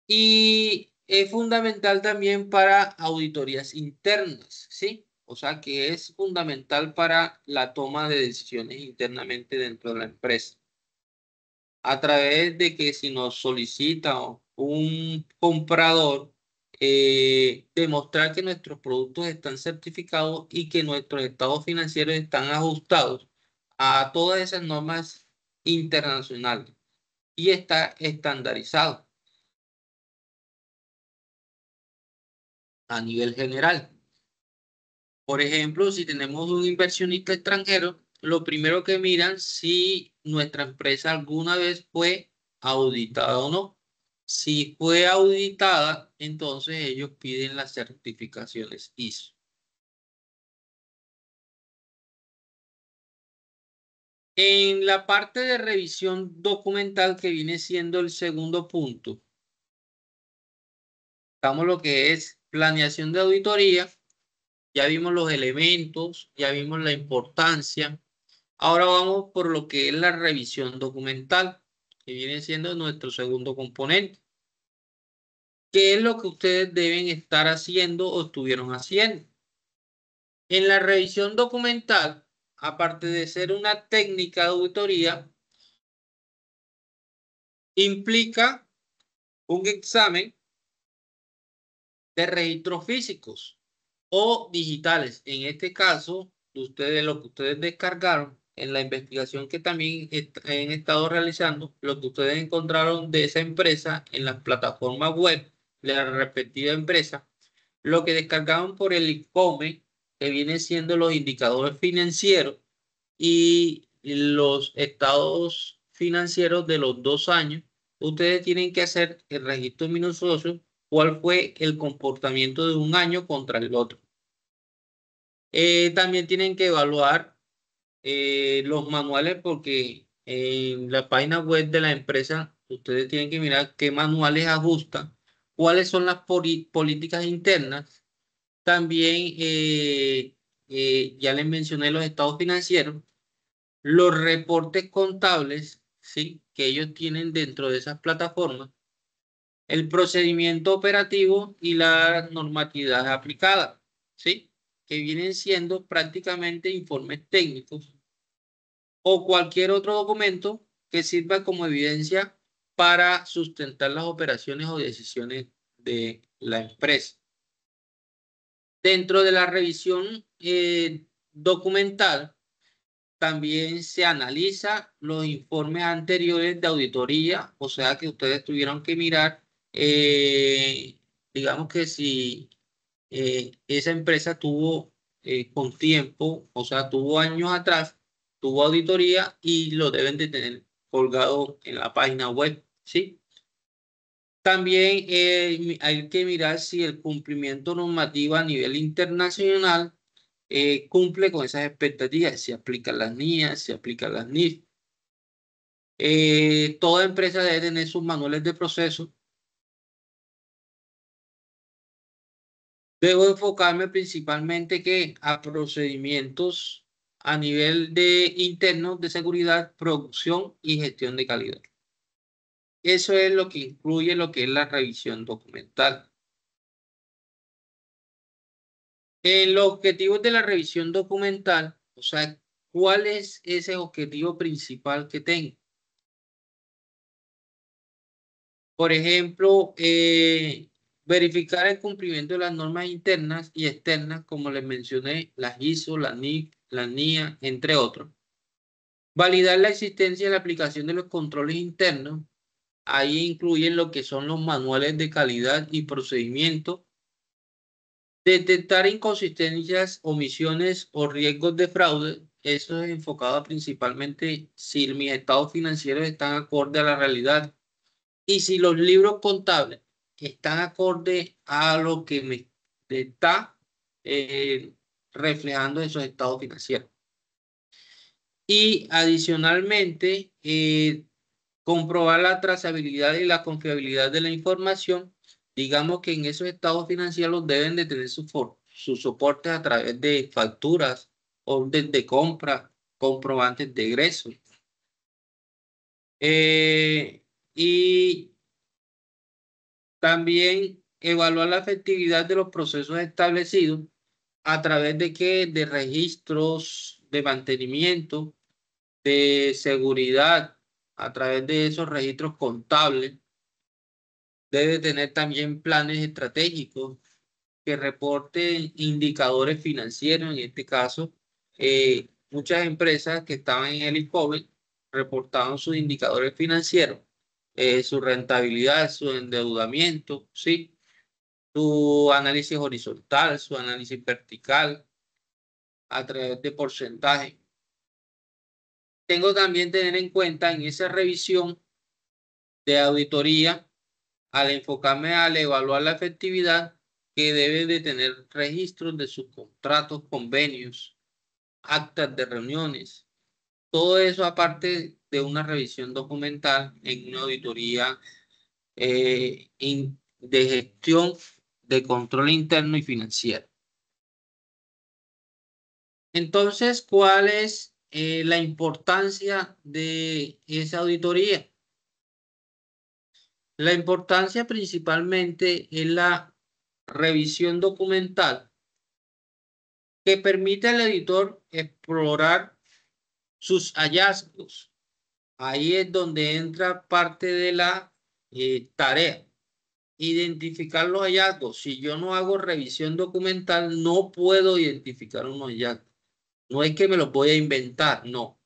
[SPEAKER 1] Y es fundamental también para auditorías internas, ¿sí? O sea que es fundamental para la toma de decisiones internamente dentro de la empresa. A través de que si nos solicita un comprador, demostrar que nuestros productos están certificados y que nuestros estados financieros están ajustados a todas esas normas internacionales y está estandarizado a nivel general. Por ejemplo, si tenemos un inversionista extranjero, lo primero que miran si nuestra empresa alguna vez fue auditada o no. Si fue auditada, entonces ellos piden las certificaciones ISO. En la parte de revisión documental, que viene siendo el segundo punto, estamos lo que es planeación de auditoría. Ya vimos los elementos, ya vimos la importancia. Ahora vamos por lo que es la revisión documental, que viene siendo nuestro segundo componente. ¿Qué es lo que ustedes deben estar haciendo o estuvieron haciendo? En la revisión documental, aparte de ser una técnica de auditoría, implica un examen de registros físicos o digitales. En este caso, lo que ustedes descargaron en la investigación que también han estado realizando, lo que ustedes encontraron de esa empresa en las plataformas web la respectiva empresa, lo que descargaban por el ICOME, que vienen siendo los indicadores financieros y los estados financieros de los 2 años, ustedes tienen que hacer el registro minucioso, cuál fue el comportamiento de un año contra el otro. También tienen que evaluar los manuales, porque en la página web de la empresa ustedes tienen que mirar qué manuales ajustan, cuáles son las políticas internas. También ya les mencioné los estados financieros, los reportes contables, ¿sí?, que ellos tienen dentro de esas plataformas, el procedimiento operativo y la normatividad aplicada, ¿sí?, que vienen siendo prácticamente informes técnicos o cualquier otro documento que sirva como evidencia para sustentar las operaciones o decisiones de la empresa. Dentro de la revisión documental, también se analiza los informes anteriores de auditoría, o sea que ustedes tuvieron que mirar, digamos que si esa empresa tuvo con tiempo, o sea, tuvo años atrás, tuvo auditoría y lo deben de tener colgado en la página web, ¿sí? También hay que mirar si el cumplimiento normativo a nivel internacional cumple con esas expectativas, si aplican las NIA, si aplican las NIF. Toda empresa debe tener sus manuales de proceso. Debo enfocarme principalmente a procedimientos a nivel de internos de seguridad, producción y gestión de calidad. Eso es lo que incluye lo que es la revisión documental. En los objetivos de la revisión documental, o sea, ¿cuál es ese objetivo principal que tengo? Por ejemplo, verificar el cumplimiento de las normas internas y externas, como les mencioné, las ISO, las NIF, las NIA, entre otros. Validar la existencia y la aplicación de los controles internos. Ahí incluyen lo que son los manuales de calidad y procedimientos. Detectar inconsistencias, omisiones o riesgos de fraude. Eso es enfocado principalmente si mis estados financieros están acorde a la realidad y si los libros contables están acorde a lo que me está reflejando esos estados financieros. Y adicionalmente, comprobar la trazabilidad y la confiabilidad de la información. Digamos que en esos estados financieros deben de tener sus soportes a través de facturas, órdenes de compra, comprobantes de egresos. Y también evaluar la efectividad de los procesos establecidos a través de qué, de registros de mantenimiento, de seguridad, a través de esos registros contables. Debe tener también planes estratégicos que reporten indicadores financieros. En este caso, muchas empresas que estaban en el ICOBE reportaban sus indicadores financieros, su rentabilidad, su endeudamiento, ¿sí?, su análisis horizontal, su análisis vertical, a través de porcentaje. Tengo también que tener en cuenta en esa revisión de auditoría, al enfocarme al evaluar la efectividad, que debe de tener registros de sus contratos, convenios, actas de reuniones. Todo eso aparte de una revisión documental en una auditoría de gestión de control interno y financiero. Entonces, ¿cuál es la importancia de esa auditoría? La importancia principalmente es la revisión documental que permite al editor explorar sus hallazgos. Ahí es donde entra parte de la tarea. Identificar los hallazgos. Si yo no hago revisión documental, no puedo identificar unos hallazgos. No es que me los voy a inventar, no.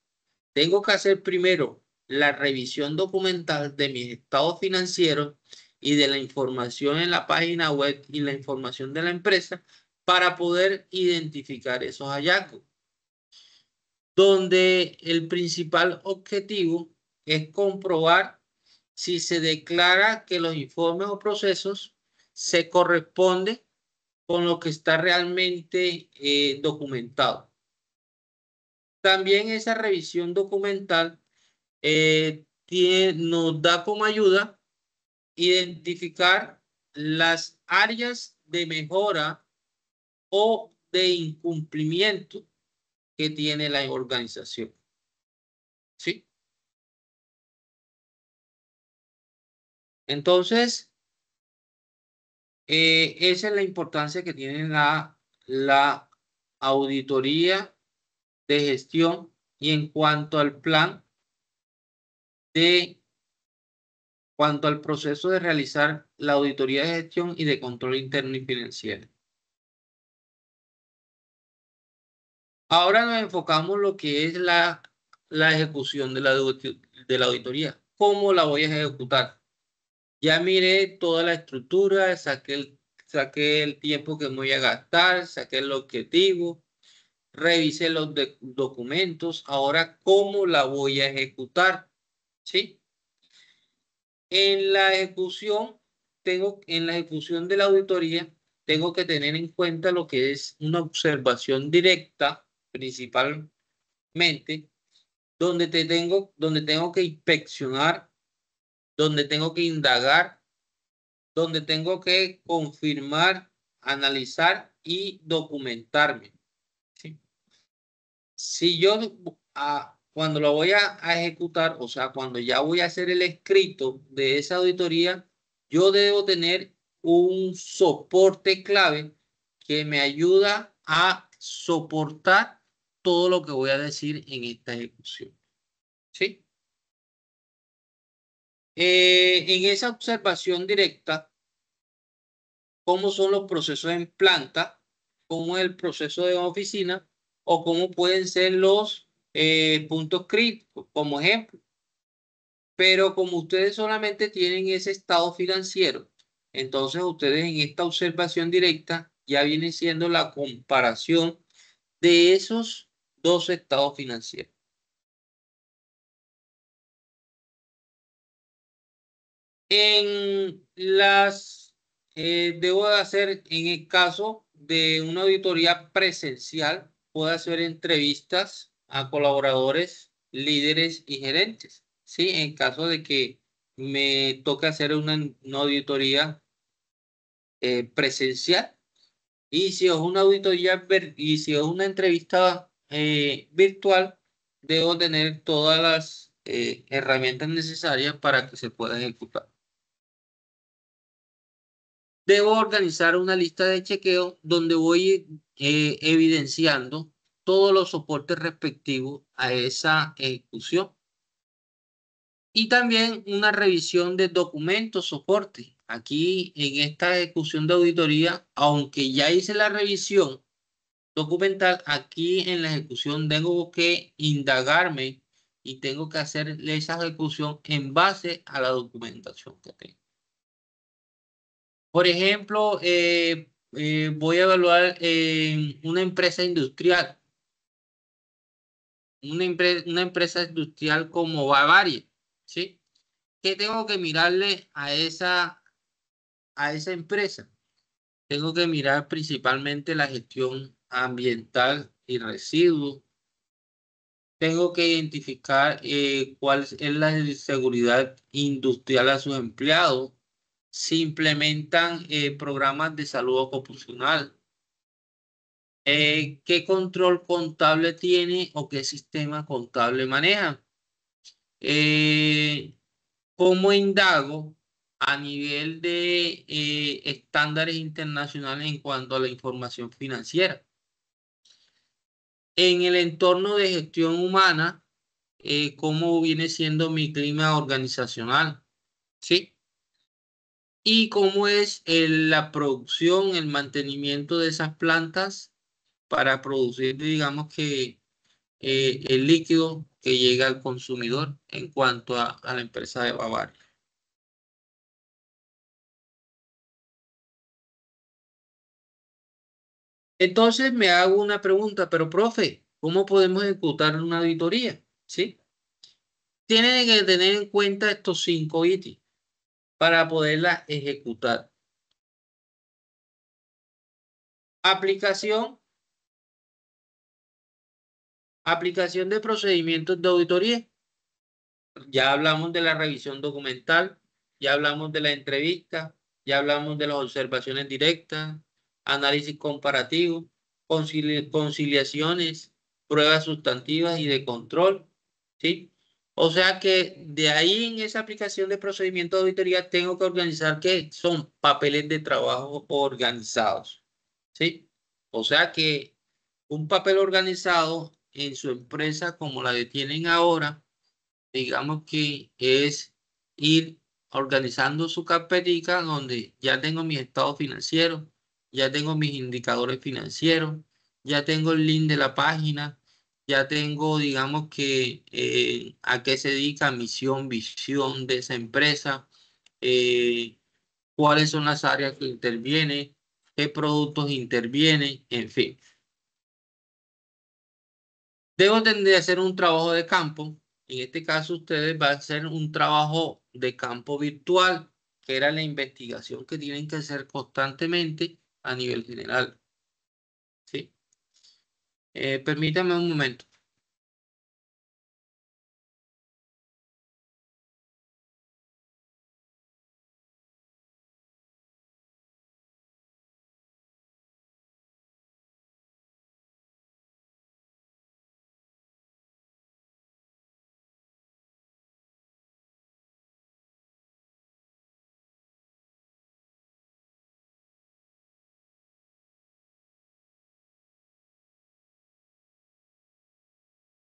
[SPEAKER 1] Tengo que hacer primero la revisión documental de mis estados financieros y de la información en la página web y la información de la empresa para poder identificar esos hallazgos, donde el principal objetivo es comprobar si se declara que los informes o procesos se corresponden con lo que está realmente documentado. También esa revisión documental nos da como ayuda identificar las áreas de mejora o de incumplimiento que tiene la organización. ¿Sí? Entonces, esa es la importancia que tiene la auditoría de gestión. Y en cuanto al plan cuanto al proceso de realizar la auditoría de gestión y de control interno y financiero. Ahora nos enfocamos en lo que es la ejecución de la auditoría. ¿Cómo la voy a ejecutar? Ya miré toda la estructura, saqué el tiempo que me voy a gastar, saqué el objetivo, revisé los documentos. Ahora, ¿cómo la voy a ejecutar? ¿Sí? En la ejecución de la auditoría, tengo que tener en cuenta lo que es una observación directa, principalmente, donde tengo que inspeccionar, donde tengo que indagar, donde tengo que confirmar, analizar y documentarme. ¿Sí? Si yo cuando lo voy a ejecutar, o sea, cuando ya voy a hacer el escrito de esa auditoría, yo debo tener un soporte clave que me ayuda a soportar todo lo que voy a decir en esta ejecución. ¿Sí? En esa observación directa, cómo son los procesos en planta, cómo es el proceso de oficina o cómo pueden ser los puntos críticos, como ejemplo. Pero como ustedes solamente tienen ese estado financiero, entonces ustedes en esta observación directa ya viene siendo la comparación de esos dos estados financieros. Debo de hacer, en el caso de una auditoría presencial, puedo hacer entrevistas a colaboradores, líderes y gerentes. ¿Sí? En caso de que me toque hacer una auditoría presencial. Y si es una auditoría y si es una entrevista virtual, debo tener todas las herramientas necesarias para que se pueda ejecutar. Debo organizar una lista de chequeo donde voy evidenciando todos los soportes respectivos a esa ejecución. Y también una revisión de documentos, soporte. Aquí en esta ejecución de auditoría, aunque ya hice la revisión documental, aquí en la ejecución tengo que indagarme y tengo que hacer esa ejecución en base a la documentación que tengo. Por ejemplo, voy a evaluar una empresa industrial. Una empresa industrial como Bavaria, ¿sí? ¿Qué tengo que mirarle a esa empresa? Tengo que mirar principalmente la gestión ambiental y residuos. Tengo que identificar cuál es la seguridad industrial a sus empleados. Si implementan programas de salud ocupacional. ¿Qué control contable tiene o qué sistema contable maneja? ¿Cómo indago a nivel de estándares internacionales en cuanto a la información financiera? En el entorno de gestión humana, ¿cómo viene siendo mi clima organizacional? ¿Sí? Y cómo es la producción, el mantenimiento de esas plantas para producir, digamos que el líquido que llega al consumidor en cuanto a la empresa de Bavaria. Entonces me hago una pregunta, pero profe, ¿cómo podemos ejecutar una auditoría? ¿Sí? Tienen que tener en cuenta estos 5 ítems para poderla ejecutar. Aplicación de procedimientos de auditoría. Ya hablamos de la revisión documental, ya hablamos de la entrevista, ya hablamos de las observaciones directas, análisis comparativo, conciliaciones, pruebas sustantivas y de control, ¿sí? O sea que de ahí en esa aplicación de procedimiento de auditoría tengo que organizar que son papeles de trabajo organizados, ¿sí? O sea que un papel organizado en su empresa como la que tienen ahora, digamos que es ir organizando su carpetica donde ya tengo mis estados financieros, ya tengo mis indicadores financieros, ya tengo el link de la página, ya tengo, digamos que a qué se dedica, misión, visión de esa empresa, eh, cuáles son las áreas que intervienen, qué productos intervienen, en fin. Debo de hacer un trabajo de campo. En este caso, ustedes van a hacer un trabajo de campo virtual, que era la investigación que tienen que hacer constantemente a nivel general. ¿Sí? Permítanme un momento.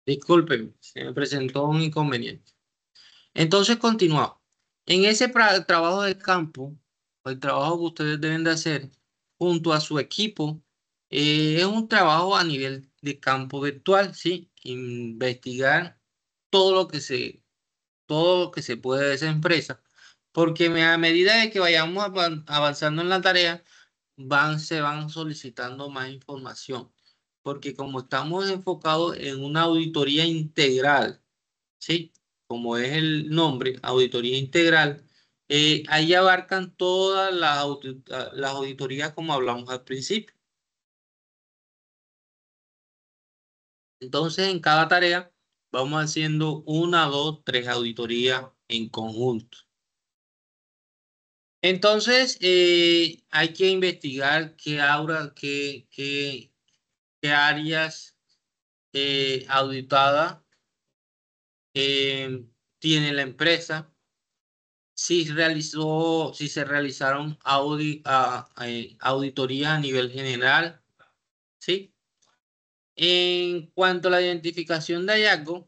[SPEAKER 1] Disculpen, se me presentó un inconveniente. Entonces, continuamos. En ese trabajo de campo, el trabajo que ustedes deben de hacer junto a su equipo, es un trabajo a nivel de campo virtual, ¿sí? Investigar todo lo que se puede de esa empresa, porque a medida de que vayamos avanzando en la tarea, se van solicitando más información, porque como estamos enfocados en una auditoría integral, ¿sí? Como es el nombre, auditoría integral, ahí abarcan todas las auditorías como hablamos al principio. Entonces, en cada tarea vamos haciendo 1, 2, 3 auditorías en conjunto. Entonces, hay que investigar qué áreas auditadas tiene la empresa, si se realizaron auditorías a nivel general, ¿sí? En cuanto a la identificación de hallazgo,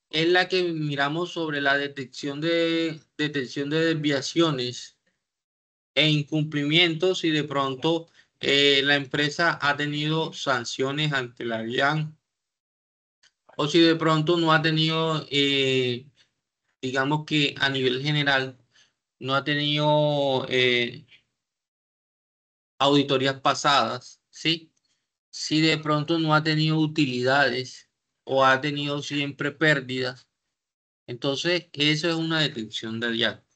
[SPEAKER 1] es la que miramos sobre la detección de desviaciones e incumplimientos si de pronto la empresa ha tenido sanciones ante la DIAN o si de pronto no ha tenido, digamos que a nivel general, no ha tenido auditorías pasadas, ¿sí? Si de pronto no ha tenido utilidades o ha tenido siempre pérdidas, entonces eso es una detección de hallazgo.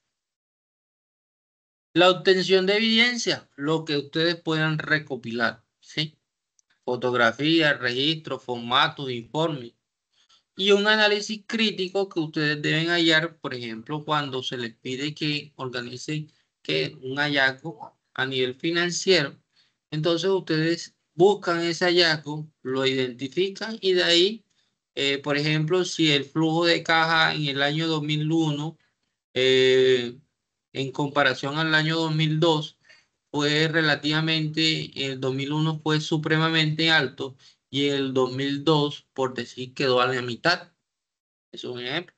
[SPEAKER 1] La obtención de evidencia, lo que ustedes puedan recopilar, ¿sí? Fotografías, registros, formatos, informes. Y un análisis crítico que ustedes deben hallar, por ejemplo, cuando se les pide que organicen un hallazgo a nivel financiero. Entonces ustedes buscan ese hallazgo, lo identifican y de ahí, por ejemplo, si el flujo de caja en el año 2001, eh, en comparación al año 2002, fue relativamente, el 2001 fue supremamente alto y el 2002, por decir, quedó a la mitad. Es un ejemplo.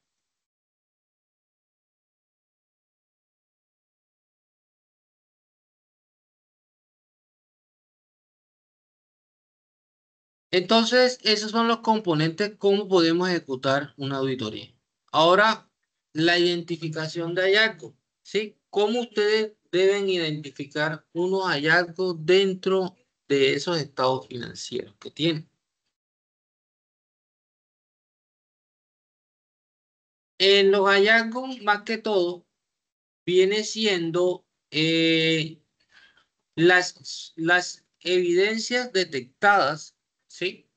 [SPEAKER 1] Entonces, esos son los componentes, cómo podemos ejecutar una auditoría. Ahora, la identificación de hallazgos, ¿sí? ¿Cómo ustedes deben identificar unos hallazgos dentro de esos estados financieros que tiene. En los hallazgos, más que todo, viene siendo las evidencias detectadas, ¿sí?,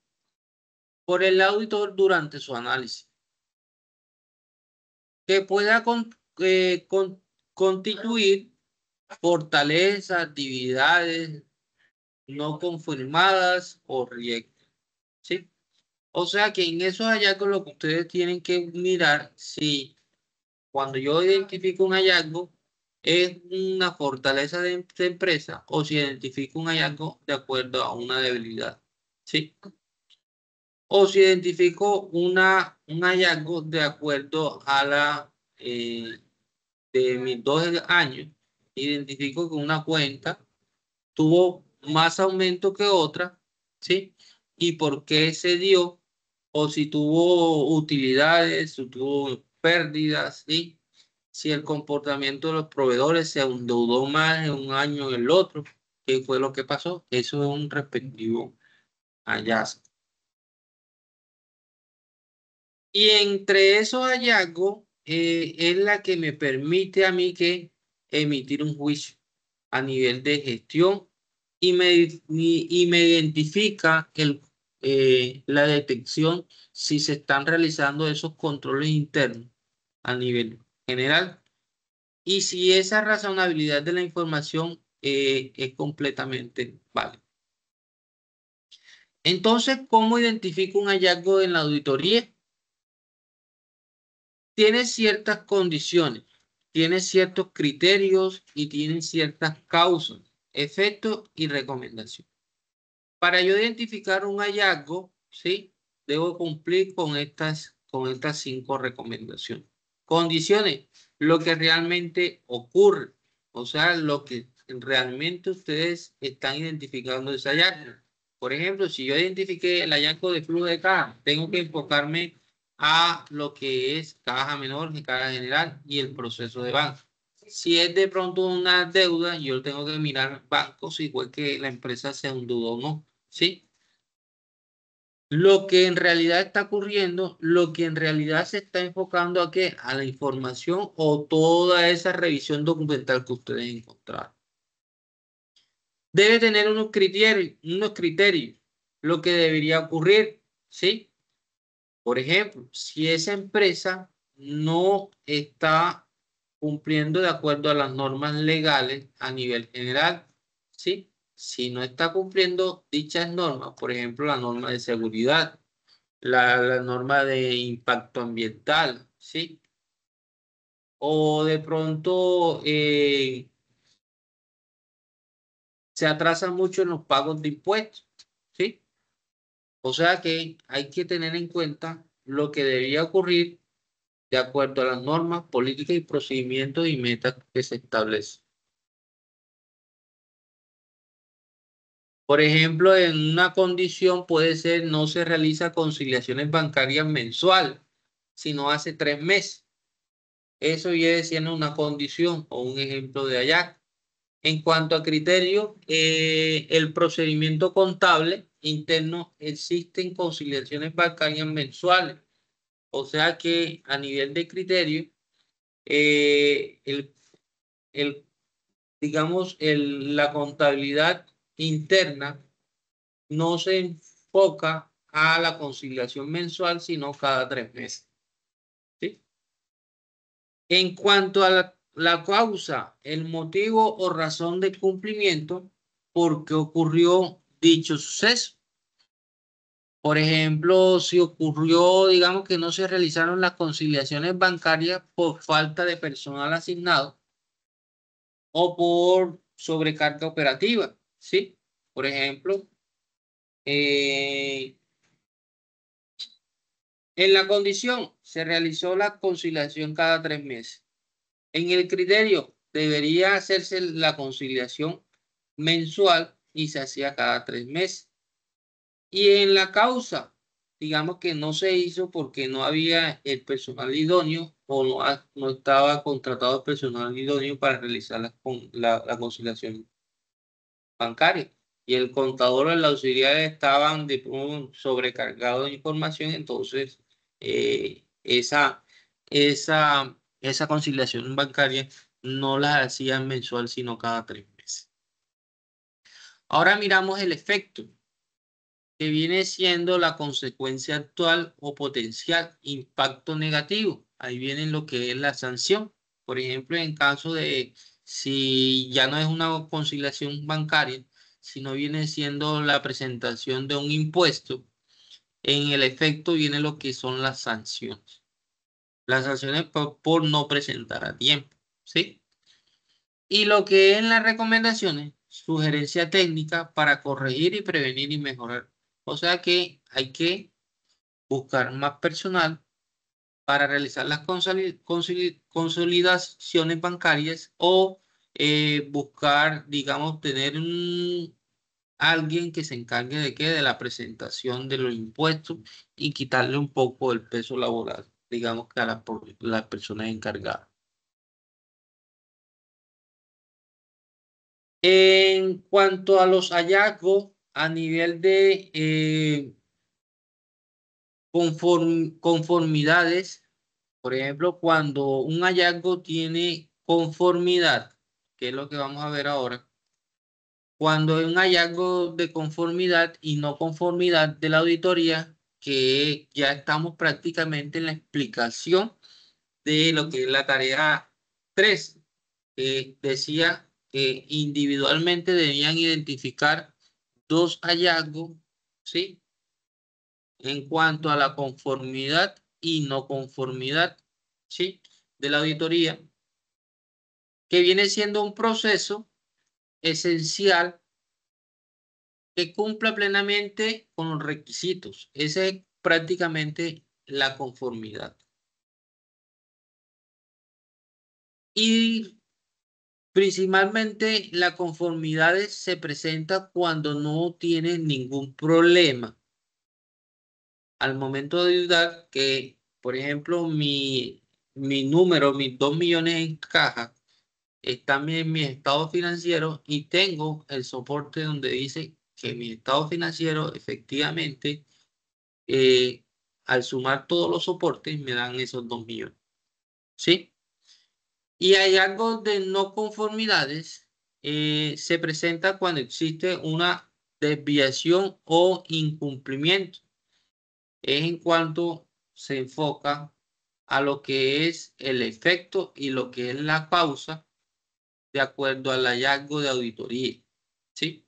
[SPEAKER 1] por el auditor durante su análisis, que pueda constituir fortalezas, actividades no confirmadas o riesgos, ¿sí? O sea que en esos hallazgos lo que ustedes tienen que mirar si cuando yo identifico un hallazgo es una fortaleza de empresa o si identifico un hallazgo de acuerdo a una debilidad, ¿sí? O si identifico un hallazgo de acuerdo a de mis 2 años, identifico que una cuenta tuvo más aumento que otra, ¿sí? Y por qué se dio, o si tuvo utilidades, si tuvo pérdidas, ¿sí? Si el comportamiento de los proveedores se endeudó más en un año en el otro, ¿qué fue lo que pasó? Eso es un respectivo hallazgo. Y entre esos hallazgos es la que me permite a mí que emitir un juicio a nivel de gestión y me identifica la detección si se están realizando esos controles internos a nivel general y si esa razonabilidad de la información es completamente válida. Entonces, ¿cómo identifico un hallazgo en la auditoría? Tiene ciertas condiciones, tiene ciertos criterios y tiene ciertas causas, efectos y recomendaciones. Para yo identificar un hallazgo, ¿sí?, debo cumplir con estas 5 recomendaciones. Condiciones, lo que realmente ocurre, o sea, lo que realmente ustedes están identificando ese hallazgo. Por ejemplo, si yo identifiqué el hallazgo de flujo de caja, tengo que enfocarme a lo que es caja menor y caja general y el proceso de banco. Si es de pronto una deuda, yo tengo que mirar bancos igual que la empresa se endeudó o no, ¿sí? Lo que en realidad está ocurriendo, lo que en realidad se está enfocando a qué, a la información o toda esa revisión documental que ustedes encontraron. Debe tener unos criterios, lo que debería ocurrir, ¿sí? Por ejemplo, si esa empresa no está cumpliendo de acuerdo a las normas legales a nivel general, ¿sí? Si no está cumpliendo dichas normas, por ejemplo, la norma de seguridad, la norma de impacto ambiental, ¿sí? O de pronto se atrasa mucho en los pagos de impuestos, ¿sí? O sea que hay que tener en cuenta lo que debía ocurrir de acuerdo a las normas, políticas y procedimientos y metas que se establecen. Por ejemplo, en una condición puede ser no se realiza conciliaciones bancarias mensual, sino hace 3 meses. Eso viene siendo una condición o un ejemplo de allá. En cuanto a criterio, el procedimiento contable interno existen conciliaciones bancarias mensuales. O sea que a nivel de criterio, digamos, la contabilidad interna no se enfoca a la conciliación mensual, sino cada 3 meses. ¿Sí? En cuanto a la causa, el motivo o razón de cumplimiento, ¿por qué ocurrió dicho suceso? Por ejemplo, si ocurrió, digamos que no se realizaron las conciliaciones bancarias por falta de personal asignado o por sobrecarga operativa, ¿sí? Por ejemplo, en la condición se realizó la conciliación cada 3 meses. En el criterio debería hacerse la conciliación mensual y se hacía cada 3 meses. Y en la causa, digamos que no se hizo porque no había el personal idóneo o no estaba contratado el personal idóneo para realizar la conciliación bancaria. y el contador o el auxiliar estaban sobrecargados de información, entonces esa conciliación bancaria no la hacían mensual, sino cada 3 meses. Ahora miramos el efecto, que viene siendo la consecuencia actual o potencial impacto negativo. Ahí viene lo que es la sanción. Por ejemplo, en caso de si ya no es una conciliación bancaria, sino viene siendo la presentación de un impuesto, en el efecto viene lo que son las sanciones. Las sanciones por no presentar a tiempo, ¿sí? Y lo que es las recomendaciones, sugerencia técnica para corregir y prevenir y mejorar. O sea que hay que buscar más personal para realizar las consolidaciones bancarias o buscar, digamos, tener alguien que se encargue de qué, de la presentación de los impuestos y quitarle un poco el peso laboral, digamos, que a las personas encargadas. En cuanto a los hallazgos a nivel de conformidades, por ejemplo, cuando un hallazgo tiene conformidad, que es lo que vamos a ver ahora, cuando hay un hallazgo de conformidad y no conformidad de la auditoría, que ya estamos prácticamente en la explicación de lo que es la tarea 3, que decía que individualmente debían identificar 2 hallazgos, ¿sí? En cuanto a la conformidad y no conformidad, ¿sí? De la auditoría, que viene siendo un proceso esencial que cumpla plenamente con los requisitos. Esa es prácticamente la conformidad. Y principalmente la conformidad se presenta cuando no tiene ningún problema. Al momento de dudar que, por ejemplo, mi número, mis 2 millones en caja, están en mi estado financiero y tengo el soporte donde dice que mi estado financiero efectivamente, al sumar todos los soportes, me dan esos 2 millones. ¿Sí? Y hay algo de no conformidades, se presenta cuando existe una desviación o incumplimiento. Es en cuanto se enfoca a lo que es el efecto y lo que es la causa de acuerdo al hallazgo de auditoría. ¿Sí?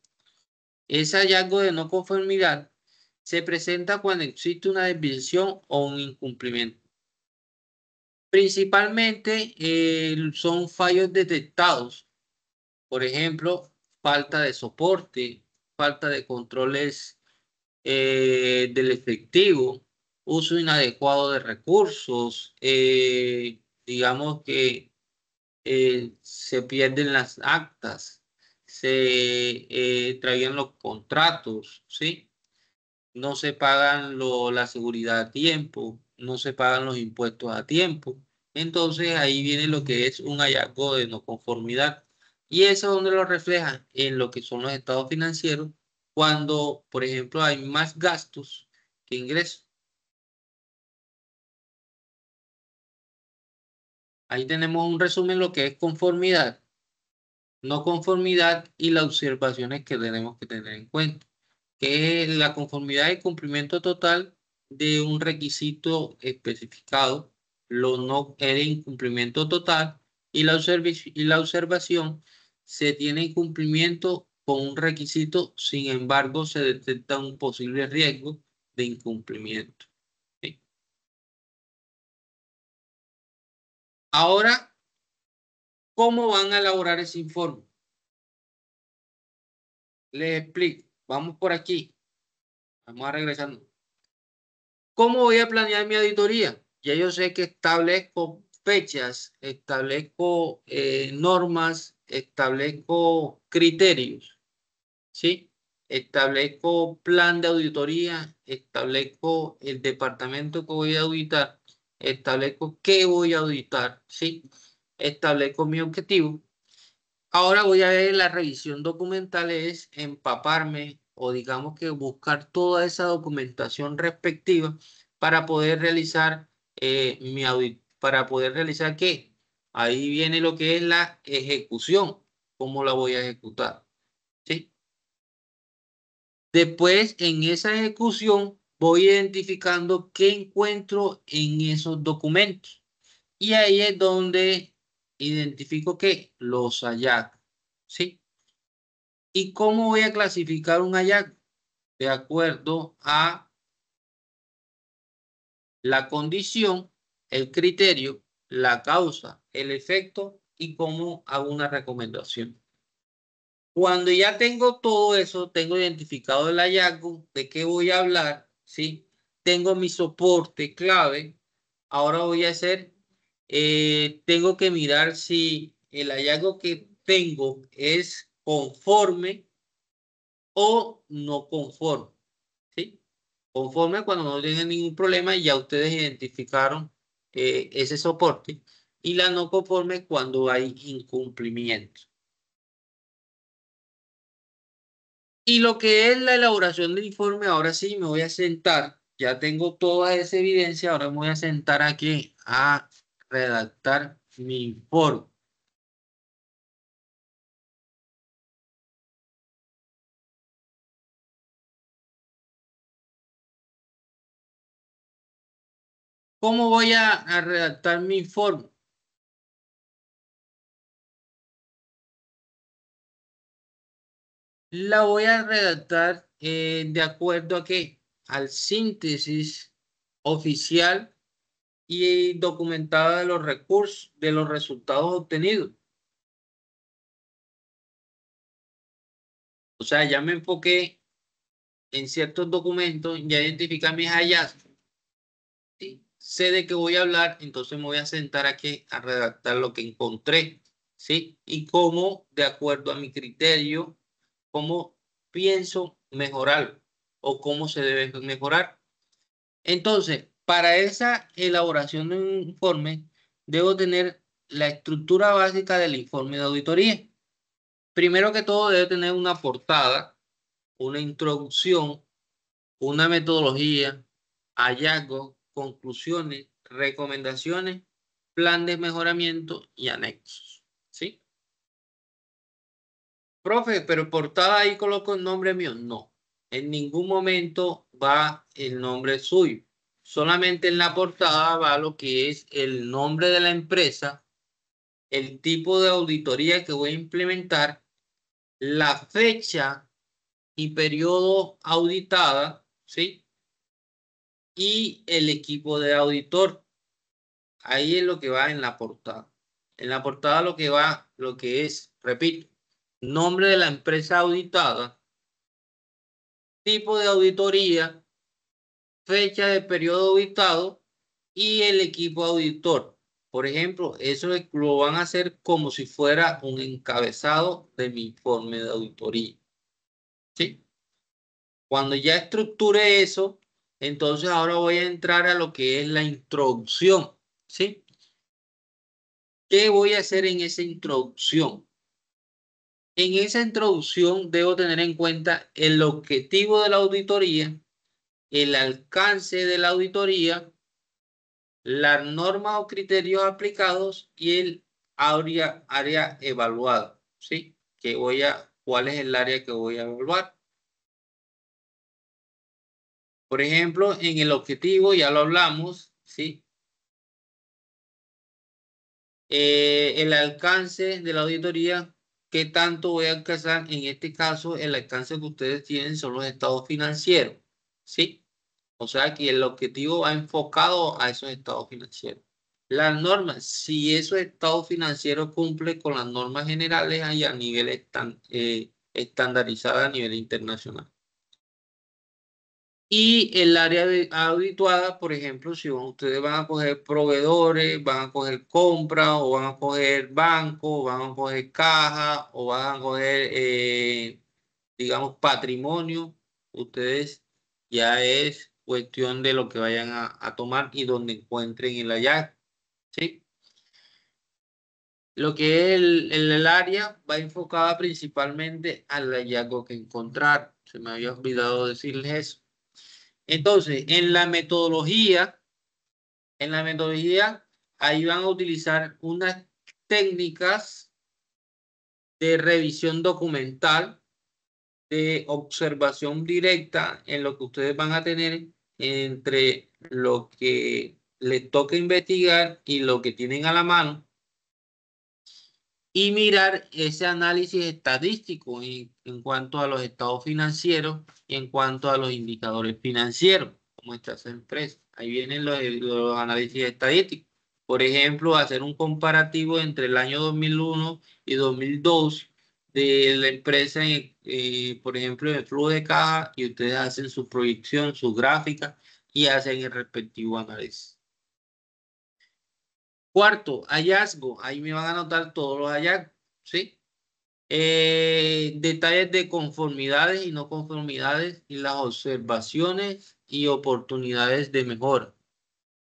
[SPEAKER 1] Ese hallazgo de no conformidad se presenta cuando existe una desviación o un incumplimiento. Principalmente son fallos detectados, por ejemplo, falta de soporte, falta de controles del efectivo, uso inadecuado de recursos, digamos que se pierden las actas, se traían los contratos, ¿sí? No se pagan la seguridad a tiempo, no se pagan los impuestos a tiempo. Entonces ahí viene lo que es un hallazgo de no conformidad. Y eso es donde lo refleja en lo que son los estados financieros, cuando, por ejemplo, hay más gastos que ingresos. Ahí tenemos un resumen de lo que es conformidad, no conformidad y las observaciones que tenemos que tener en cuenta, que es la conformidad y cumplimiento total de un requisito especificado, lo no el incumplimiento total y la observación se tiene incumplimiento con un requisito, sin embargo se detecta un posible riesgo de incumplimiento. ¿Sí? Ahora, ¿cómo van a elaborar ese informe? Les explico. Vamos por aquí. Vamos a regresando. ¿Cómo voy a planear mi auditoría? Ya yo sé que establezco fechas, establezco normas, establezco criterios, ¿sí? Establezco plan de auditoría, establezco el departamento que voy a auditar, establezco qué voy a auditar, ¿sí? Establezco mi objetivo Ahora voy a ver la revisión documental, es empaparme o digamos que buscar toda esa documentación respectiva para poder realizar mi audit, para poder realizar qué. Ahí viene lo que es la ejecución, cómo la voy a ejecutar, ¿sí? Después, en esa ejecución, voy identificando qué encuentro en esos documentos. Y ahí es donde identifico que los hallazgos, ¿sí? ¿Y cómo voy a clasificar un hallazgo? De acuerdo a la condición, el criterio, la causa, el efecto y cómo hago una recomendación. Cuando ya tengo todo eso, tengo identificado el hallazgo, de qué voy a hablar, ¿sí? Tengo mi soporte clave. Ahora voy a hacer, tengo que mirar si el hallazgo que tengo es conforme o no conforme, ¿sí? Conforme cuando no tienen ningún problema, ya ustedes identificaron ese soporte. Y la no conforme cuando hay incumplimiento. Y lo que es la elaboración del informe, ahora sí me voy a sentar, ya tengo toda esa evidencia, ahora me voy a sentar aquí a redactar mi informe. ¿Cómo voy a redactar mi informe? La voy a redactar de acuerdo a qué? Al síntesis oficial y documentada de los recursos, de los resultados obtenidos. O sea, ya me enfoqué en ciertos documentos, ya identificar mis hallazgos. ¿Sí? Sé de qué voy a hablar, entonces me voy a sentar aquí a redactar lo que encontré, ¿sí? Y cómo, de acuerdo a mi criterio, cómo pienso mejorar o cómo se debe mejorar. Entonces, para esa elaboración de un informe, debo tener la estructura básica del informe de auditoría. Primero que todo, debe tener una portada, una introducción, una metodología, hallazgos, conclusiones, recomendaciones, plan de mejoramiento y anexos. ¿Sí? Profe, pero portada ahí coloco el nombre mío. No, en ningún momento va el nombre suyo. Solamente en la portada va lo que es el nombre de la empresa, el tipo de auditoría que voy a implementar, la fecha y periodo auditada, ¿sí? Y el equipo de auditor. Ahí es lo que va en la portada. En la portada lo que va, lo que es, repito, nombre de la empresa auditada, tipo de auditoría, fecha de periodo auditado y el equipo auditor. Por ejemplo, eso lo van a hacer como si fuera un encabezado de mi informe de auditoría. ¿Sí? Cuando ya estructure eso, entonces ahora voy a entrar a lo que es la introducción. ¿Sí? ¿Qué voy a hacer en esa introducción? En esa introducción debo tener en cuenta el objetivo de la auditoría, el alcance de la auditoría, las normas o criterios aplicados y el área evaluada, ¿sí? ¿Cuál es el área que voy a evaluar? Por ejemplo, en el objetivo ya lo hablamos, ¿sí? El alcance de la auditoría, ¿qué tanto voy a alcanzar? En este caso, el alcance que ustedes tienen son los estados financieros, ¿sí? O sea que el objetivo va enfocado a esos estados financieros. Las normas, si esos estados financieros cumplen con las normas generales y a nivel estandarizada a nivel internacional. Y el área habituada, por ejemplo, si ustedes van a coger proveedores, van a coger compras, o van a coger banco, van a coger caja, o van a coger, digamos, patrimonio, ustedes ya es cuestión de lo que vayan a tomar y donde encuentren el hallazgo, ¿sí? Lo que es el área va enfocada principalmente al hallazgo que encontrar. Se me había olvidado decirles eso. Entonces, en la metodología, ahí van a utilizar unas técnicas de revisión documental, de observación directa en lo que ustedes van a tener entre lo que les toca investigar y lo que tienen a la mano, y mirar ese análisis estadístico en cuanto a los estados financieros y en cuanto a los indicadores financieros, como está esa empresa. Ahí vienen los análisis estadísticos. Por ejemplo, hacer un comparativo entre el año 2001 y 2002 de la empresa, por ejemplo, en el flujo de caja, y ustedes hacen su proyección, su gráfica y hacen el respectivo análisis. Cuarto, hallazgo. Ahí me van a anotar todos los hallazgos, ¿sí? Detalles de conformidades y no conformidades y las observaciones y oportunidades de mejora,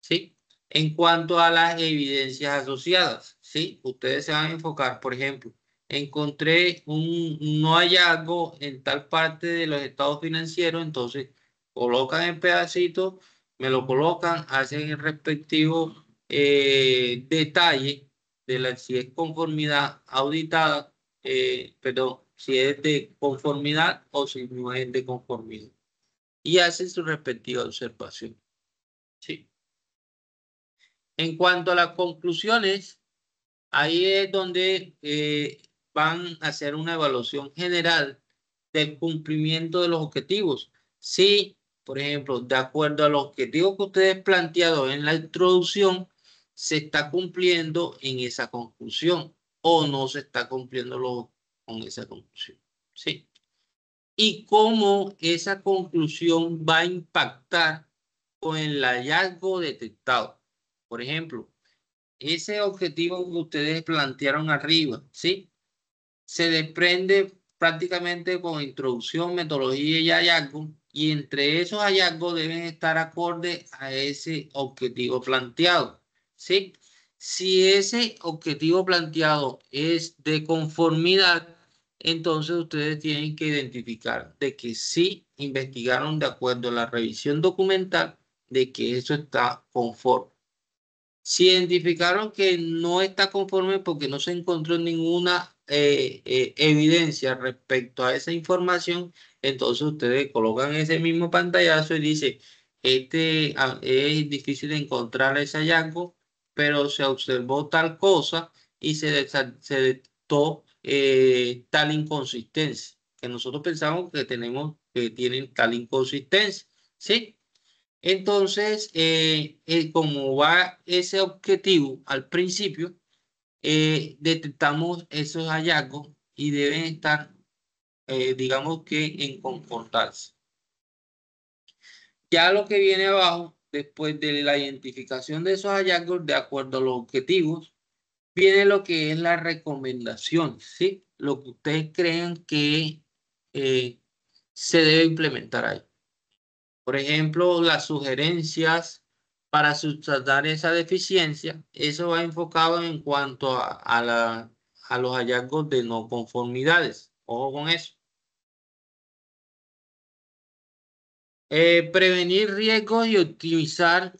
[SPEAKER 1] ¿sí? En cuanto a las evidencias asociadas, ¿sí? Ustedes se van a enfocar, por ejemplo, encontré un no hallazgo en tal parte de los estados financieros, entonces colocan el pedacito, me lo colocan, hacen el respectivo detalle de si es conformidad auditada, perdón, si es de conformidad o si no es de conformidad. Y hacen su respectiva observación, ¿sí? En cuanto a las conclusiones, ahí es donde van a hacer una evaluación general del cumplimiento de los objetivos. Si, por ejemplo, de acuerdo a los objetivos que ustedes plantearon en la introducción, se está cumpliendo en esa conclusión o no se está cumpliendo con esa conclusión. ¿Sí? Y cómo esa conclusión va a impactar con el hallazgo detectado. Por ejemplo, ese objetivo que ustedes plantearon arriba, ¿sí? Se desprende prácticamente con introducción, metodología y hallazgo, y entre esos hallazgos deben estar acorde a ese objetivo planteado, ¿sí? Si ese objetivo planteado es de conformidad, entonces ustedes tienen que identificar de que sí investigaron de acuerdo a la revisión documental de que eso está conforme. Si identificaron que no está conforme porque no se encontró ninguna evidencia respecto a esa información, entonces ustedes colocan ese mismo pantallazo y dicen, es difícil encontrar ese hallazgo, pero se observó tal cosa y se detectó tal inconsistencia, que nosotros pensamos que tienen tal inconsistencia, ¿sí? Entonces, como va ese objetivo al principio, detectamos esos hallazgos y deben estar, digamos que en concordancia. Ya lo que viene abajo, después de la identificación de esos hallazgos, de acuerdo a los objetivos, viene lo que es la recomendación, ¿sí? Lo que ustedes creen que se debe implementar ahí. Por ejemplo, las sugerencias para subsanar esa deficiencia, eso va enfocado en cuanto a los hallazgos de no conformidades. Ojo con eso. Prevenir riesgos y optimizar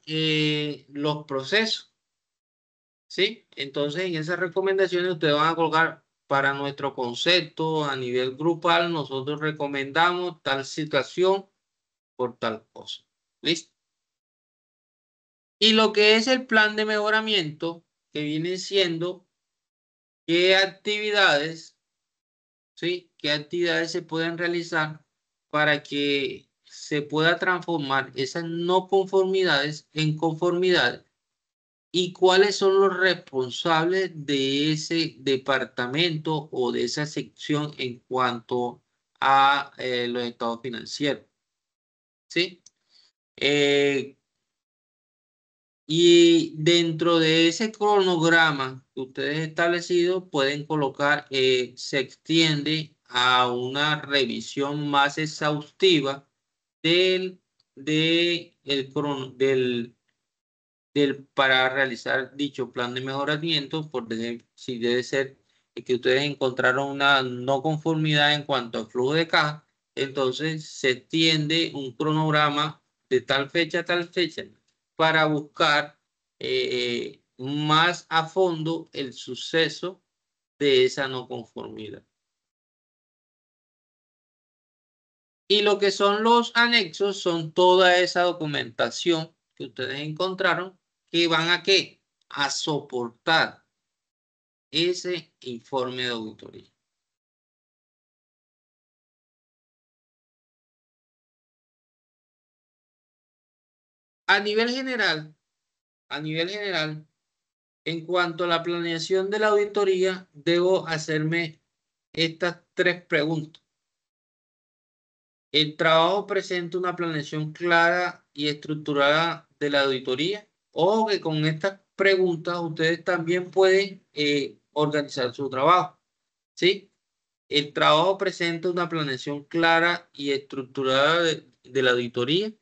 [SPEAKER 1] los procesos, ¿sí? Entonces, en esas recomendaciones ustedes van a colocar para nuestro concepto a nivel grupal, nosotros recomendamos tal situación por tal cosa. ¿Listo? Y lo que es el plan de mejoramiento, que viene siendo qué actividades, ¿sí? ¿Qué actividades se pueden realizar para que se pueda transformar esas no conformidades en conformidades? ¿Y cuáles son los responsables de ese departamento o de esa sección en cuanto a los estados financieros? ¿Sí? Y dentro de ese cronograma que ustedes establecido, pueden colocar, se extiende a una revisión más exhaustiva del para realizar dicho plan de mejoramiento, por ejemplo, si debe ser que ustedes encontraron una no conformidad en cuanto al flujo de caja, entonces se extiende un cronograma de tal fecha a tal fecha para buscar más a fondo el suceso de esa no conformidad. Y lo que son los anexos son toda esa documentación que ustedes encontraron que van a ¿qué? A soportar ese informe de auditoría. A nivel general, en cuanto a la planeación de la auditoría, debo hacerme estas 3 preguntas. ¿El trabajo presenta una planeación clara y estructurada de la auditoría? Ojo que con estas preguntas ustedes también pueden organizar su trabajo, ¿sí? El trabajo presenta una planeación clara y estructurada de la auditoría.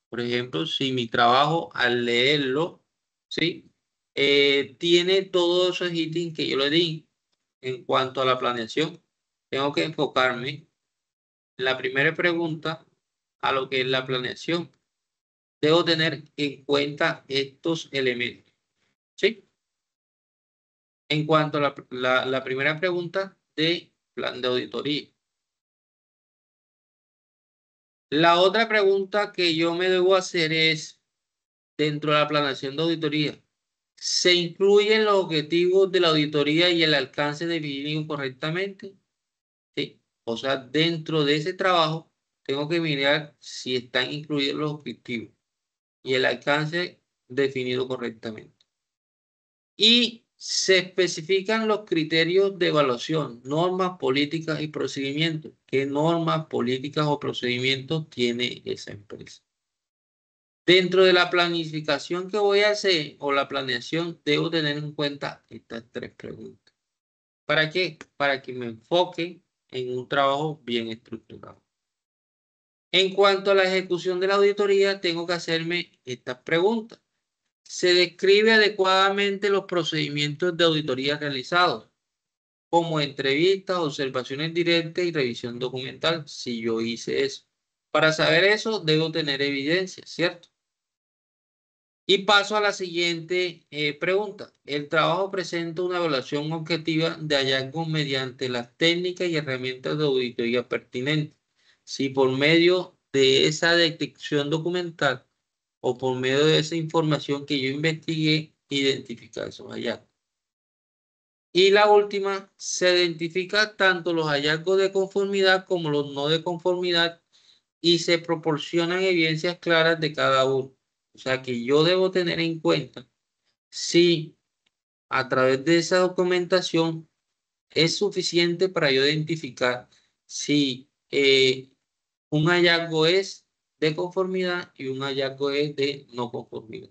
[SPEAKER 1] Por ejemplo, si mi trabajo al leerlo, ¿sí? Tiene todos esos ítems que yo le di en cuanto a la planeación. Tengo que enfocarme en la primera pregunta a lo que es la planeación. Debo tener en cuenta estos elementos, ¿sí? En cuanto a la primera pregunta de plan de auditoría. La otra pregunta que yo me debo hacer es, dentro de la planeación de auditoría, ¿se incluyen los objetivos de la auditoría y el alcance definido correctamente? Sí. O sea, dentro de ese trabajo, tengo que mirar si están incluidos los objetivos y el alcance definido correctamente. Y se especifican los criterios de evaluación, normas, políticas y procedimientos. ¿Qué normas, políticas o procedimientos tiene esa empresa? Dentro de la planificación que voy a hacer o la planeación, debo tener en cuenta estas 3 preguntas. ¿Para qué? Para que me enfoque en un trabajo bien estructurado. En cuanto a la ejecución de la auditoría, tengo que hacerme estas preguntas. ¿Se describe adecuadamente los procedimientos de auditoría realizados? Como entrevistas, observaciones directas y revisión documental, si yo hice eso. Para saber eso, debo tener evidencia, ¿cierto? Y paso a la siguiente pregunta. El trabajo presenta una evaluación objetiva de hallazgos mediante las técnicas y herramientas de auditoría pertinentes. Si por medio de esa detección documental o por medio de esa información que yo investigué, identificar esos hallazgos. Y la última, se identifica tanto los hallazgos de conformidad como los no de conformidad y se proporcionan evidencias claras de cada uno. O sea que yo debo tener en cuenta si a través de esa documentación es suficiente para yo identificar si un hallazgo es de conformidad y un hallazgo es de no conformidad.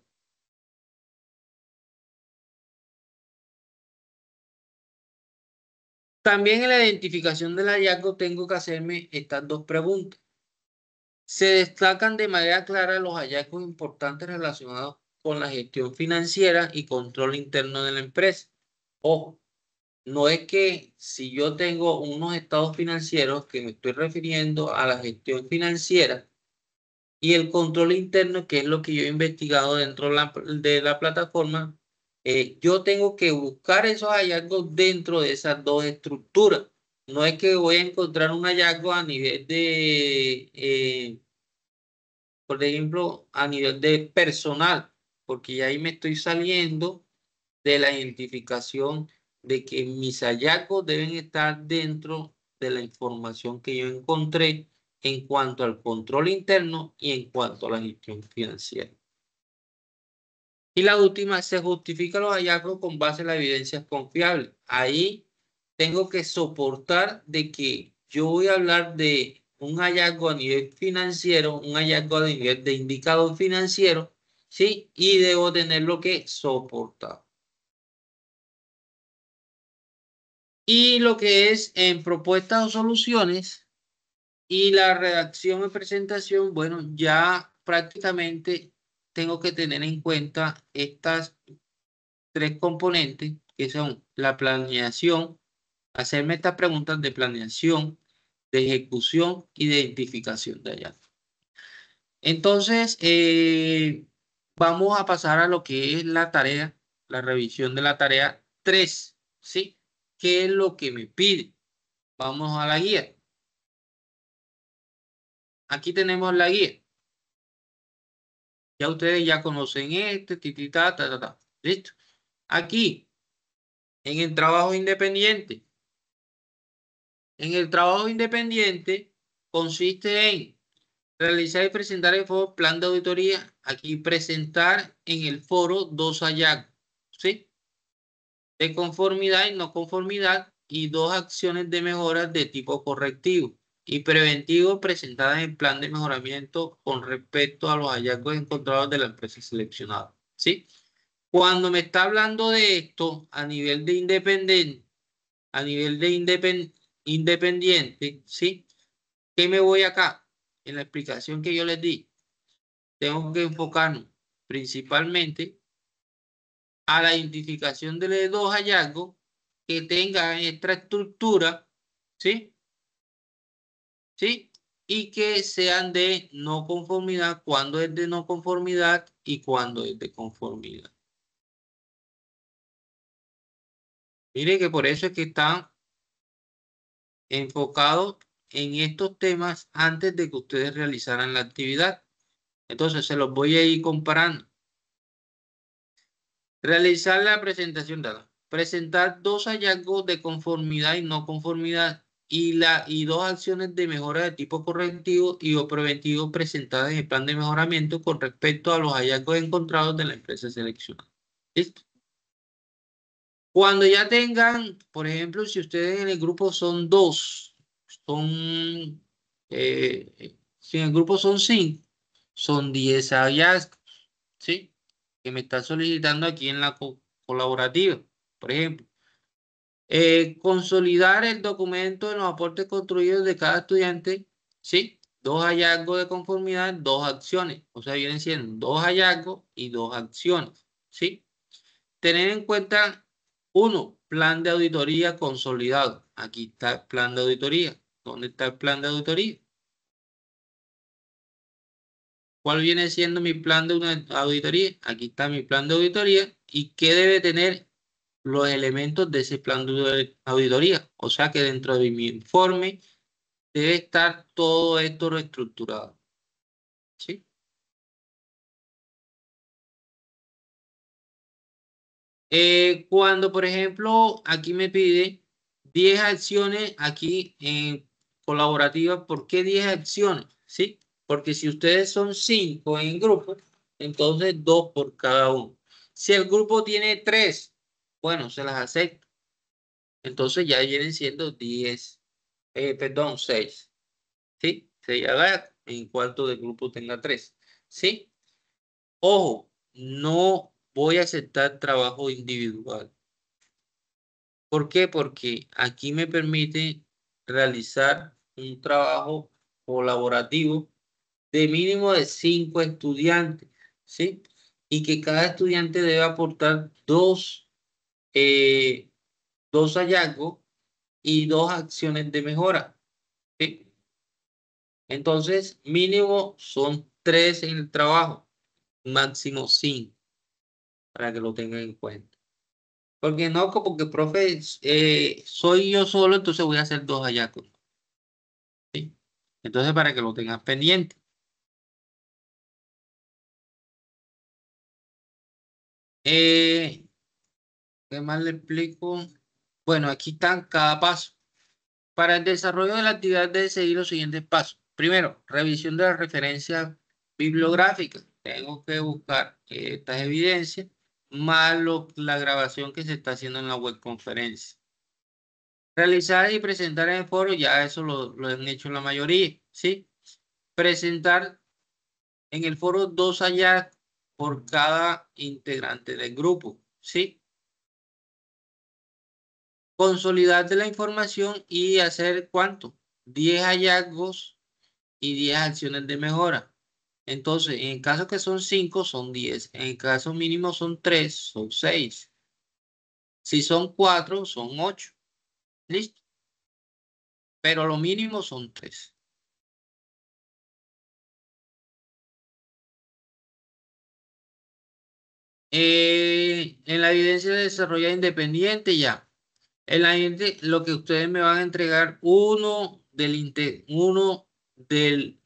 [SPEAKER 1] También en la identificación del hallazgo tengo que hacerme estas 2 preguntas. Se destacan de manera clara los hallazgos importantes relacionados con la gestión financiera y control interno de la empresa. Ojo, no es que si yo tengo unos estados financieros que me estoy refiriendo a la gestión financiera y el control interno, que es lo que yo he investigado dentro de la plataforma, yo tengo que buscar esos hallazgos dentro de esas 2 estructuras. No es que voy a encontrar un hallazgo a nivel de, por ejemplo, a nivel de personal, porque ya ahí me estoy saliendo de la identificación de que mis hallazgos deben estar dentro de la información que yo encontré en cuanto al control interno y en cuanto a la gestión financiera. Y la última, se justifica los hallazgos con base en la evidencia confiable. Ahí tengo que soportar de que yo voy a hablar de un hallazgo a nivel financiero, un hallazgo a nivel de indicador financiero, ¿sí? Y debo tenerlo que soportar. Y lo que es en propuestas o soluciones y la redacción y presentación, bueno, ya prácticamente tengo que tener en cuenta estas tres componentes que son la planeación, hacerme estas preguntas de planeación, de ejecución y de identificación de hallazgos. Entonces, vamos a pasar a lo que es la tarea, la revisión de la tarea 3, ¿sí? ¿Qué es lo que me pide? Vamos a la guía. Aquí tenemos la guía. Ya ustedes ya conocen este, titita, ta, ta, ta. ¿Listo? Aquí, en el trabajo independiente. En el trabajo independiente consiste en realizar y presentar el foro plan de auditoría. Aquí presentar en el foro 2 hallazgos, ¿sí? De conformidad y no conformidad y 2 acciones de mejora de tipo correctivo y preventivo presentadas en el plan de mejoramiento con respecto a los hallazgos encontrados de la empresa seleccionada, ¿sí? Cuando me está hablando de esto a nivel de independiente, ¿sí? ¿Qué me voy acá? En la explicación que yo les di, tengo que enfocarnos principalmente a la identificación de los 2 hallazgos que tengan esta estructura, ¿sí? ¿Sí? Y que sean de no conformidad, cuando es de no conformidad y cuando es de conformidad. Mire que por eso es que están enfocados en estos temas antes de que ustedes realizaran la actividad. Entonces se los voy a ir comparando. Realizar la presentación de datos. Presentar 2 hallazgos de conformidad y no conformidad y 2 acciones de mejora de tipo correctivo y o preventivo presentadas en el plan de mejoramiento con respecto a los hallazgos encontrados de la empresa seleccionada. ¿Listo? Cuando ya tengan, por ejemplo, si ustedes en el grupo son 2, si en el grupo son 5, son 10 hallazgos, ¿sí? Que me está solicitando aquí en la colaborativa. Por ejemplo, consolidar el documento de los aportes construidos de cada estudiante, ¿sí? 2 hallazgos de conformidad, 2 acciones. O sea, vienen siendo 2 hallazgos y 2 acciones, ¿sí? Tener en cuenta, 1, plan de auditoría consolidado. Aquí está el plan de auditoría. ¿Dónde está el plan de auditoría? ¿Cuál viene siendo mi plan de una auditoría? Aquí está mi plan de auditoría. ¿Y qué debe tener los elementos de ese plan de auditoría? O sea que dentro de mi informe debe estar todo esto reestructurado, ¿sí? Cuando, por ejemplo, aquí me pide 10 acciones aquí en colaborativa, ¿por qué 10 acciones? ¿Sí? Porque si ustedes son 5 en grupo, entonces 2 por cada uno. Si el grupo tiene 3, bueno, se las acepto. Entonces ya vienen siendo 10, perdón, 6. ¿Sí? Se haga en cuanto del grupo tenga 3. ¿Sí? Ojo, no voy a aceptar trabajo individual. ¿Por qué? Porque aquí me permite realizar un trabajo colaborativo de mínimo de 5 estudiantes, ¿sí? Y que cada estudiante debe aportar 2 hallazgos y 2 acciones de mejora, ¿sí? Entonces, mínimo son 3 en el trabajo, máximo 5, para que lo tengan en cuenta. Porque no, como que, profe, soy yo solo, entonces voy a hacer 2 hallazgos. ¿Sí? Entonces, para que lo tengas pendiente. ¿Qué más le explico? Bueno, aquí están cada paso. Para el desarrollo de la actividad debe seguir los siguientes pasos. Primero, revisión de las referencias bibliográficas. Tengo que buscar estas evidencias, más la grabación que se está haciendo en la web conferencia. Realizar y presentar en el foro, ya eso lo han hecho la mayoría, ¿sí? Presentar en el foro 2 hallazgos por cada integrante del grupo, ¿sí? Consolidar de la información y hacer ¿cuánto? 10 hallazgos y 10 acciones de mejora. Entonces, en el caso que son 5, son 10. En el caso mínimo son 3, son 6. Si son 4, son 8. ¿Listo? Pero lo mínimo son 3. En la evidencia de desarrollo independiente ya. En la evidencia, lo que ustedes me van a entregar,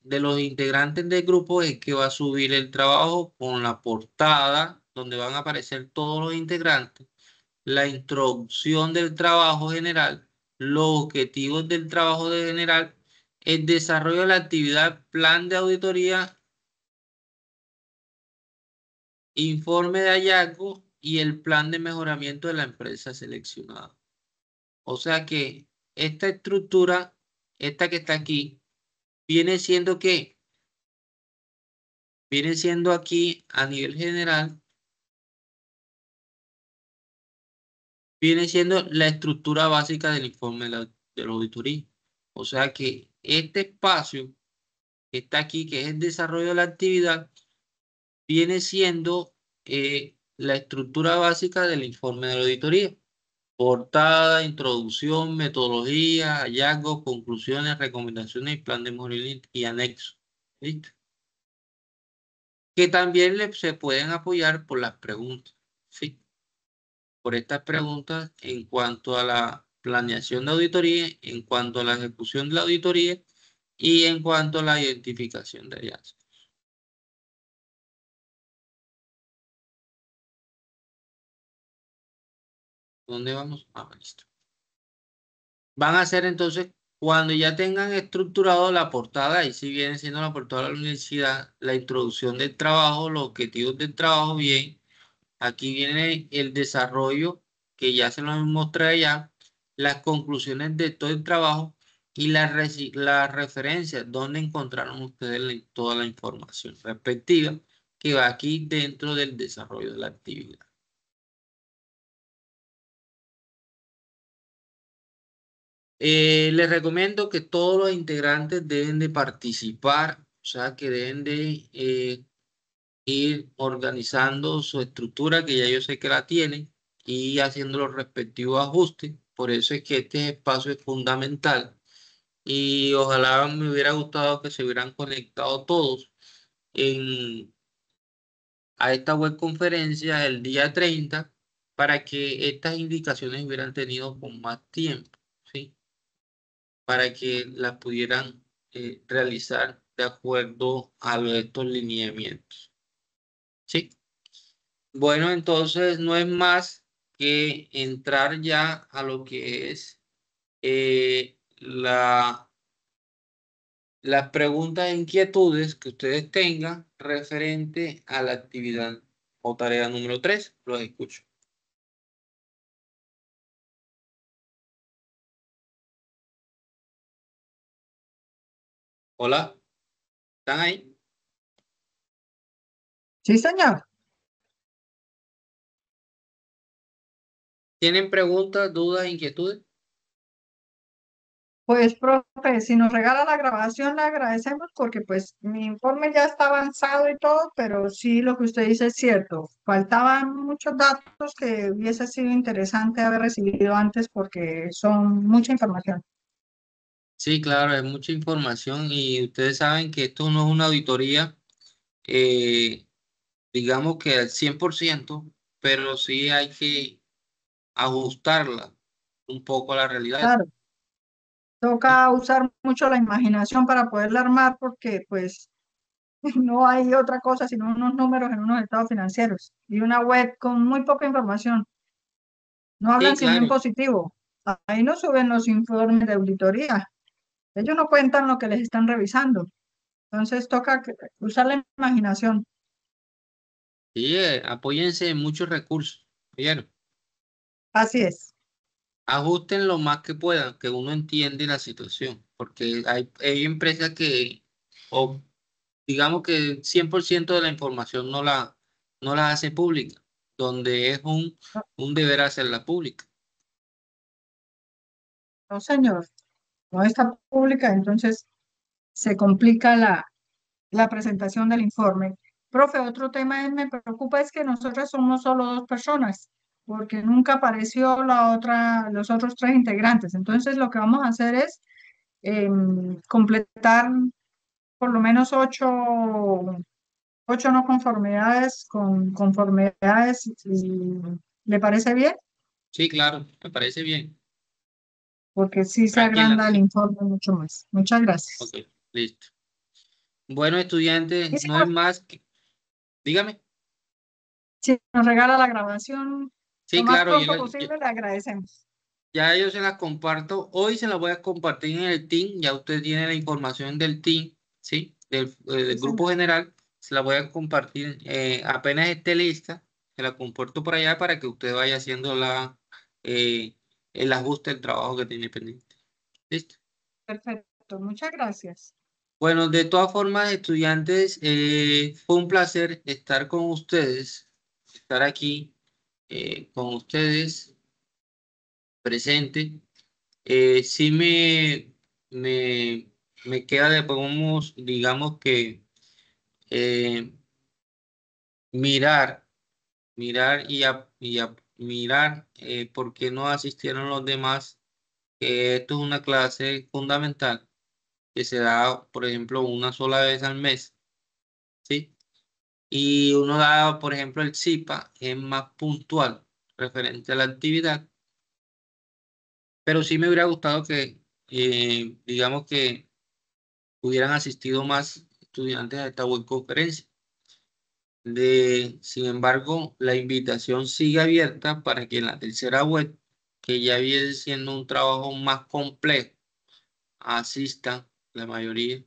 [SPEAKER 1] de los integrantes del grupo es que va a subir el trabajo con la portada, donde van a aparecer todos los integrantes, la introducción del trabajo general, los objetivos del trabajo de general, el desarrollo de la actividad, plan de auditoría, informe de hallazgo y el plan de mejoramiento de la empresa seleccionada. O sea que esta estructura, esta que está aquí, viene siendo ¿qué? Viene siendo aquí a nivel general, viene siendo la estructura básica del informe de la auditoría. O sea que este espacio que está aquí, que es el desarrollo de la actividad, viene siendo la estructura básica del informe de la auditoría. Portada, introducción, metodología, hallazgos, conclusiones, recomendaciones y plan de mejoramiento y anexo. ¿Listo? Que también se pueden apoyar por las preguntas. ¿Sí? Por estas preguntas en cuanto a la planeación de auditoría, en cuanto a la ejecución de la auditoría y en cuanto a la identificación de hallazgos. ¿Dónde vamos? Ah, listo. Van a hacer entonces, cuando ya tengan estructurado la portada, y si viene siendo la portada de la universidad, la introducción del trabajo, los objetivos del trabajo, bien. Aquí viene el desarrollo, que ya se los mostré ya, las conclusiones de todo el trabajo y las referencias donde encontraron ustedes toda la información respectiva que va aquí dentro del desarrollo de la actividad. Les recomiendo que todos los integrantes deben de participar, o sea que deben de ir organizando su estructura, que ya yo sé que la tienen, y haciendo los respectivos ajustes. Por eso es que este espacio es fundamental. Y ojalá me hubiera gustado que se hubieran conectado todos a esta web conferencia el día 30 para que estas indicaciones hubieran tenido con más tiempo, ¿sí? Para que las pudieran realizar de acuerdo a estos lineamientos, ¿sí? Bueno, entonces no es más que entrar ya a lo que es las preguntas e inquietudes que ustedes tengan referente a la actividad o tarea número 3. Los escucho. Hola, ¿están ahí?
[SPEAKER 2] Sí, señor.
[SPEAKER 1] ¿Tienen preguntas, dudas, inquietudes?
[SPEAKER 2] Pues, profe, si nos regala la grabación, le agradecemos porque pues mi informe ya está avanzado y todo, pero sí lo que usted dice es cierto. Faltaban muchos datos que hubiese sido interesante haber recibido antes porque son mucha información.
[SPEAKER 1] Sí, claro, es mucha información y ustedes saben que esto no es una auditoría, eh, digamos que al 100%, pero sí hay que ajustarla un poco a la realidad.
[SPEAKER 2] Claro, toca usar mucho la imaginación para poderla armar porque pues no hay otra cosa sino unos números en unos estados financieros y una web con muy poca información. No
[SPEAKER 1] Sí,
[SPEAKER 2] hablan sino en
[SPEAKER 1] claro.
[SPEAKER 2] positivo. Ahí no suben los informes de auditoría. Ellos no cuentan lo que les están revisando. Entonces toca usar la imaginación.
[SPEAKER 1] Sí, apóyense en muchos recursos. ¿Oyeron?
[SPEAKER 2] Así es.
[SPEAKER 1] Ajusten lo más que puedan, que uno entiende la situación, porque hay empresas que, o digamos que el 100% de la información no la hace pública, donde es
[SPEAKER 2] No,
[SPEAKER 1] un deber hacerla pública.
[SPEAKER 2] no, señor. No está pública, entonces se complica la presentación del informe. Profe, otro tema que me preocupa es que nosotros somos solo 2 personas, porque nunca apareció los otros 3 integrantes. Entonces, lo que vamos a hacer es completar por lo menos 8 no conformidades con conformidades. ¿Le parece bien?
[SPEAKER 1] Sí, claro, me parece bien.
[SPEAKER 2] Porque sí se
[SPEAKER 1] Tranquila.
[SPEAKER 2] agranda el informe mucho más. Muchas gracias.
[SPEAKER 1] Ok, listo. Bueno, estudiantes,
[SPEAKER 2] Y si
[SPEAKER 1] no es más que... Dígame.
[SPEAKER 2] si nos regala la grabación
[SPEAKER 1] Sí,
[SPEAKER 2] lo más
[SPEAKER 1] claro,
[SPEAKER 2] pronto posible, le agradecemos.
[SPEAKER 1] ya yo se las comparto. Hoy se las voy a compartir en el team. Ya usted tiene la información del team, ¿sí? Del
[SPEAKER 2] Sí,
[SPEAKER 1] grupo
[SPEAKER 2] señor.
[SPEAKER 1] general. Se la voy a compartir apenas esté lista. Se la comparto por allá para que usted vaya haciendo eh, el ajuste del trabajo que tiene pendiente. ¿Listo?
[SPEAKER 2] Perfecto, muchas gracias.
[SPEAKER 1] Bueno, de todas formas, estudiantes, fue un placer estar con ustedes, estar aquí con ustedes presente. Sí me, me queda de, digamos que eh, mirar, mirar por qué no asistieron los demás. Esto es una clase fundamental que se da, por ejemplo, una sola vez al mes, ¿sí? Y uno da, por ejemplo, el CIPA, es más puntual referente a la actividad, pero sí me hubiera gustado que, digamos que hubieran asistido más estudiantes a esta web conferencia. Sin embargo, la invitación sigue abierta para que en la tercera web, que ya viene siendo un trabajo más complejo, asistan la mayoría,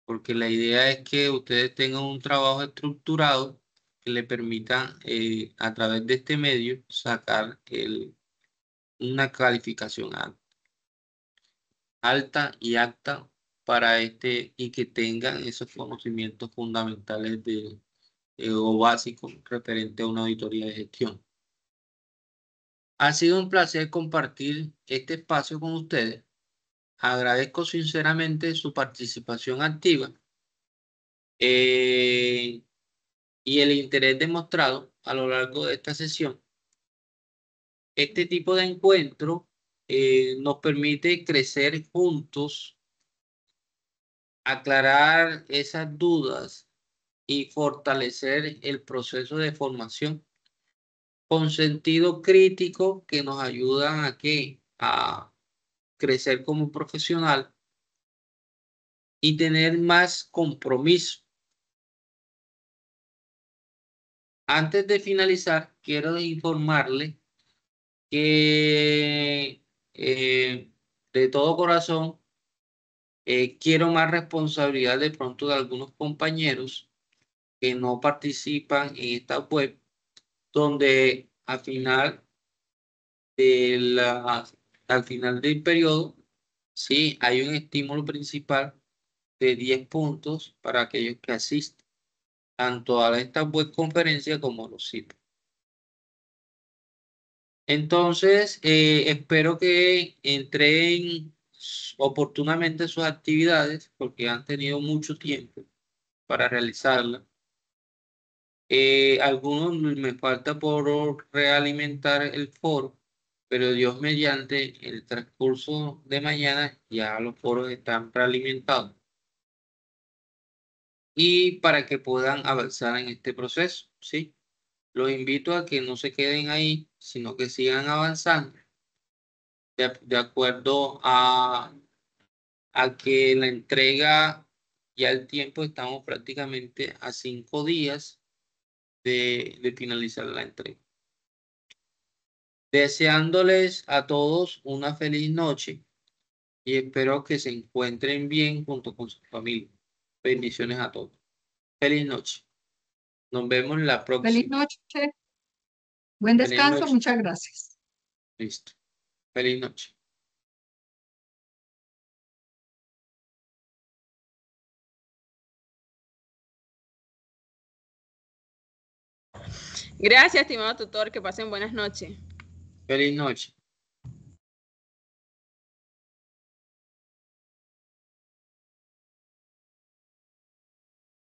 [SPEAKER 1] porque la idea es que ustedes tengan un trabajo estructurado que le permita a través de este medio sacar una calificación alta y apta para y que tengan esos conocimientos fundamentales o básicos referente a una auditoría de gestión. Ha sido un placer compartir este espacio con ustedes. Agradezco sinceramente su participación activa eh, y el interés demostrado a lo largo de esta sesión. Este tipo de encuentro nos permite crecer juntos, aclarar esas dudas y fortalecer el proceso de formación con sentido crítico que nos ayudan a crecer como profesional y tener más compromiso. Antes de finalizar, quiero informarle que de todo corazón quiero más responsabilidad de pronto de algunos compañeros que no participan en esta web, donde al final del periodo, sí, hay un estímulo principal de 10 puntos para aquellos que asisten, tanto a esta web conferencia como a los CIP. Entonces, espero que entren oportunamente sus actividades, porque han tenido mucho tiempo para realizarlas. Algunos me falta por realimentar el foro, pero Dios mediante el transcurso de mañana ya los foros están realimentados y para que puedan avanzar en este proceso, ¿sí? Los invito a que no se queden ahí, sino que sigan avanzando de acuerdo a que la entrega, ya el tiempo, estamos prácticamente a 5 días de finalizar la entrega. Deseándoles a todos una feliz noche y espero que se encuentren bien junto con su familia. Bendiciones a todos. Feliz noche. Nos vemos la
[SPEAKER 2] Feliz
[SPEAKER 1] próxima.
[SPEAKER 2] noche, buen
[SPEAKER 1] Feliz
[SPEAKER 2] descanso,
[SPEAKER 1] noche.
[SPEAKER 2] muchas gracias.
[SPEAKER 1] Listo. Feliz noche.
[SPEAKER 3] Gracias, estimado tutor, que pasen buenas noches.
[SPEAKER 1] Feliz noche.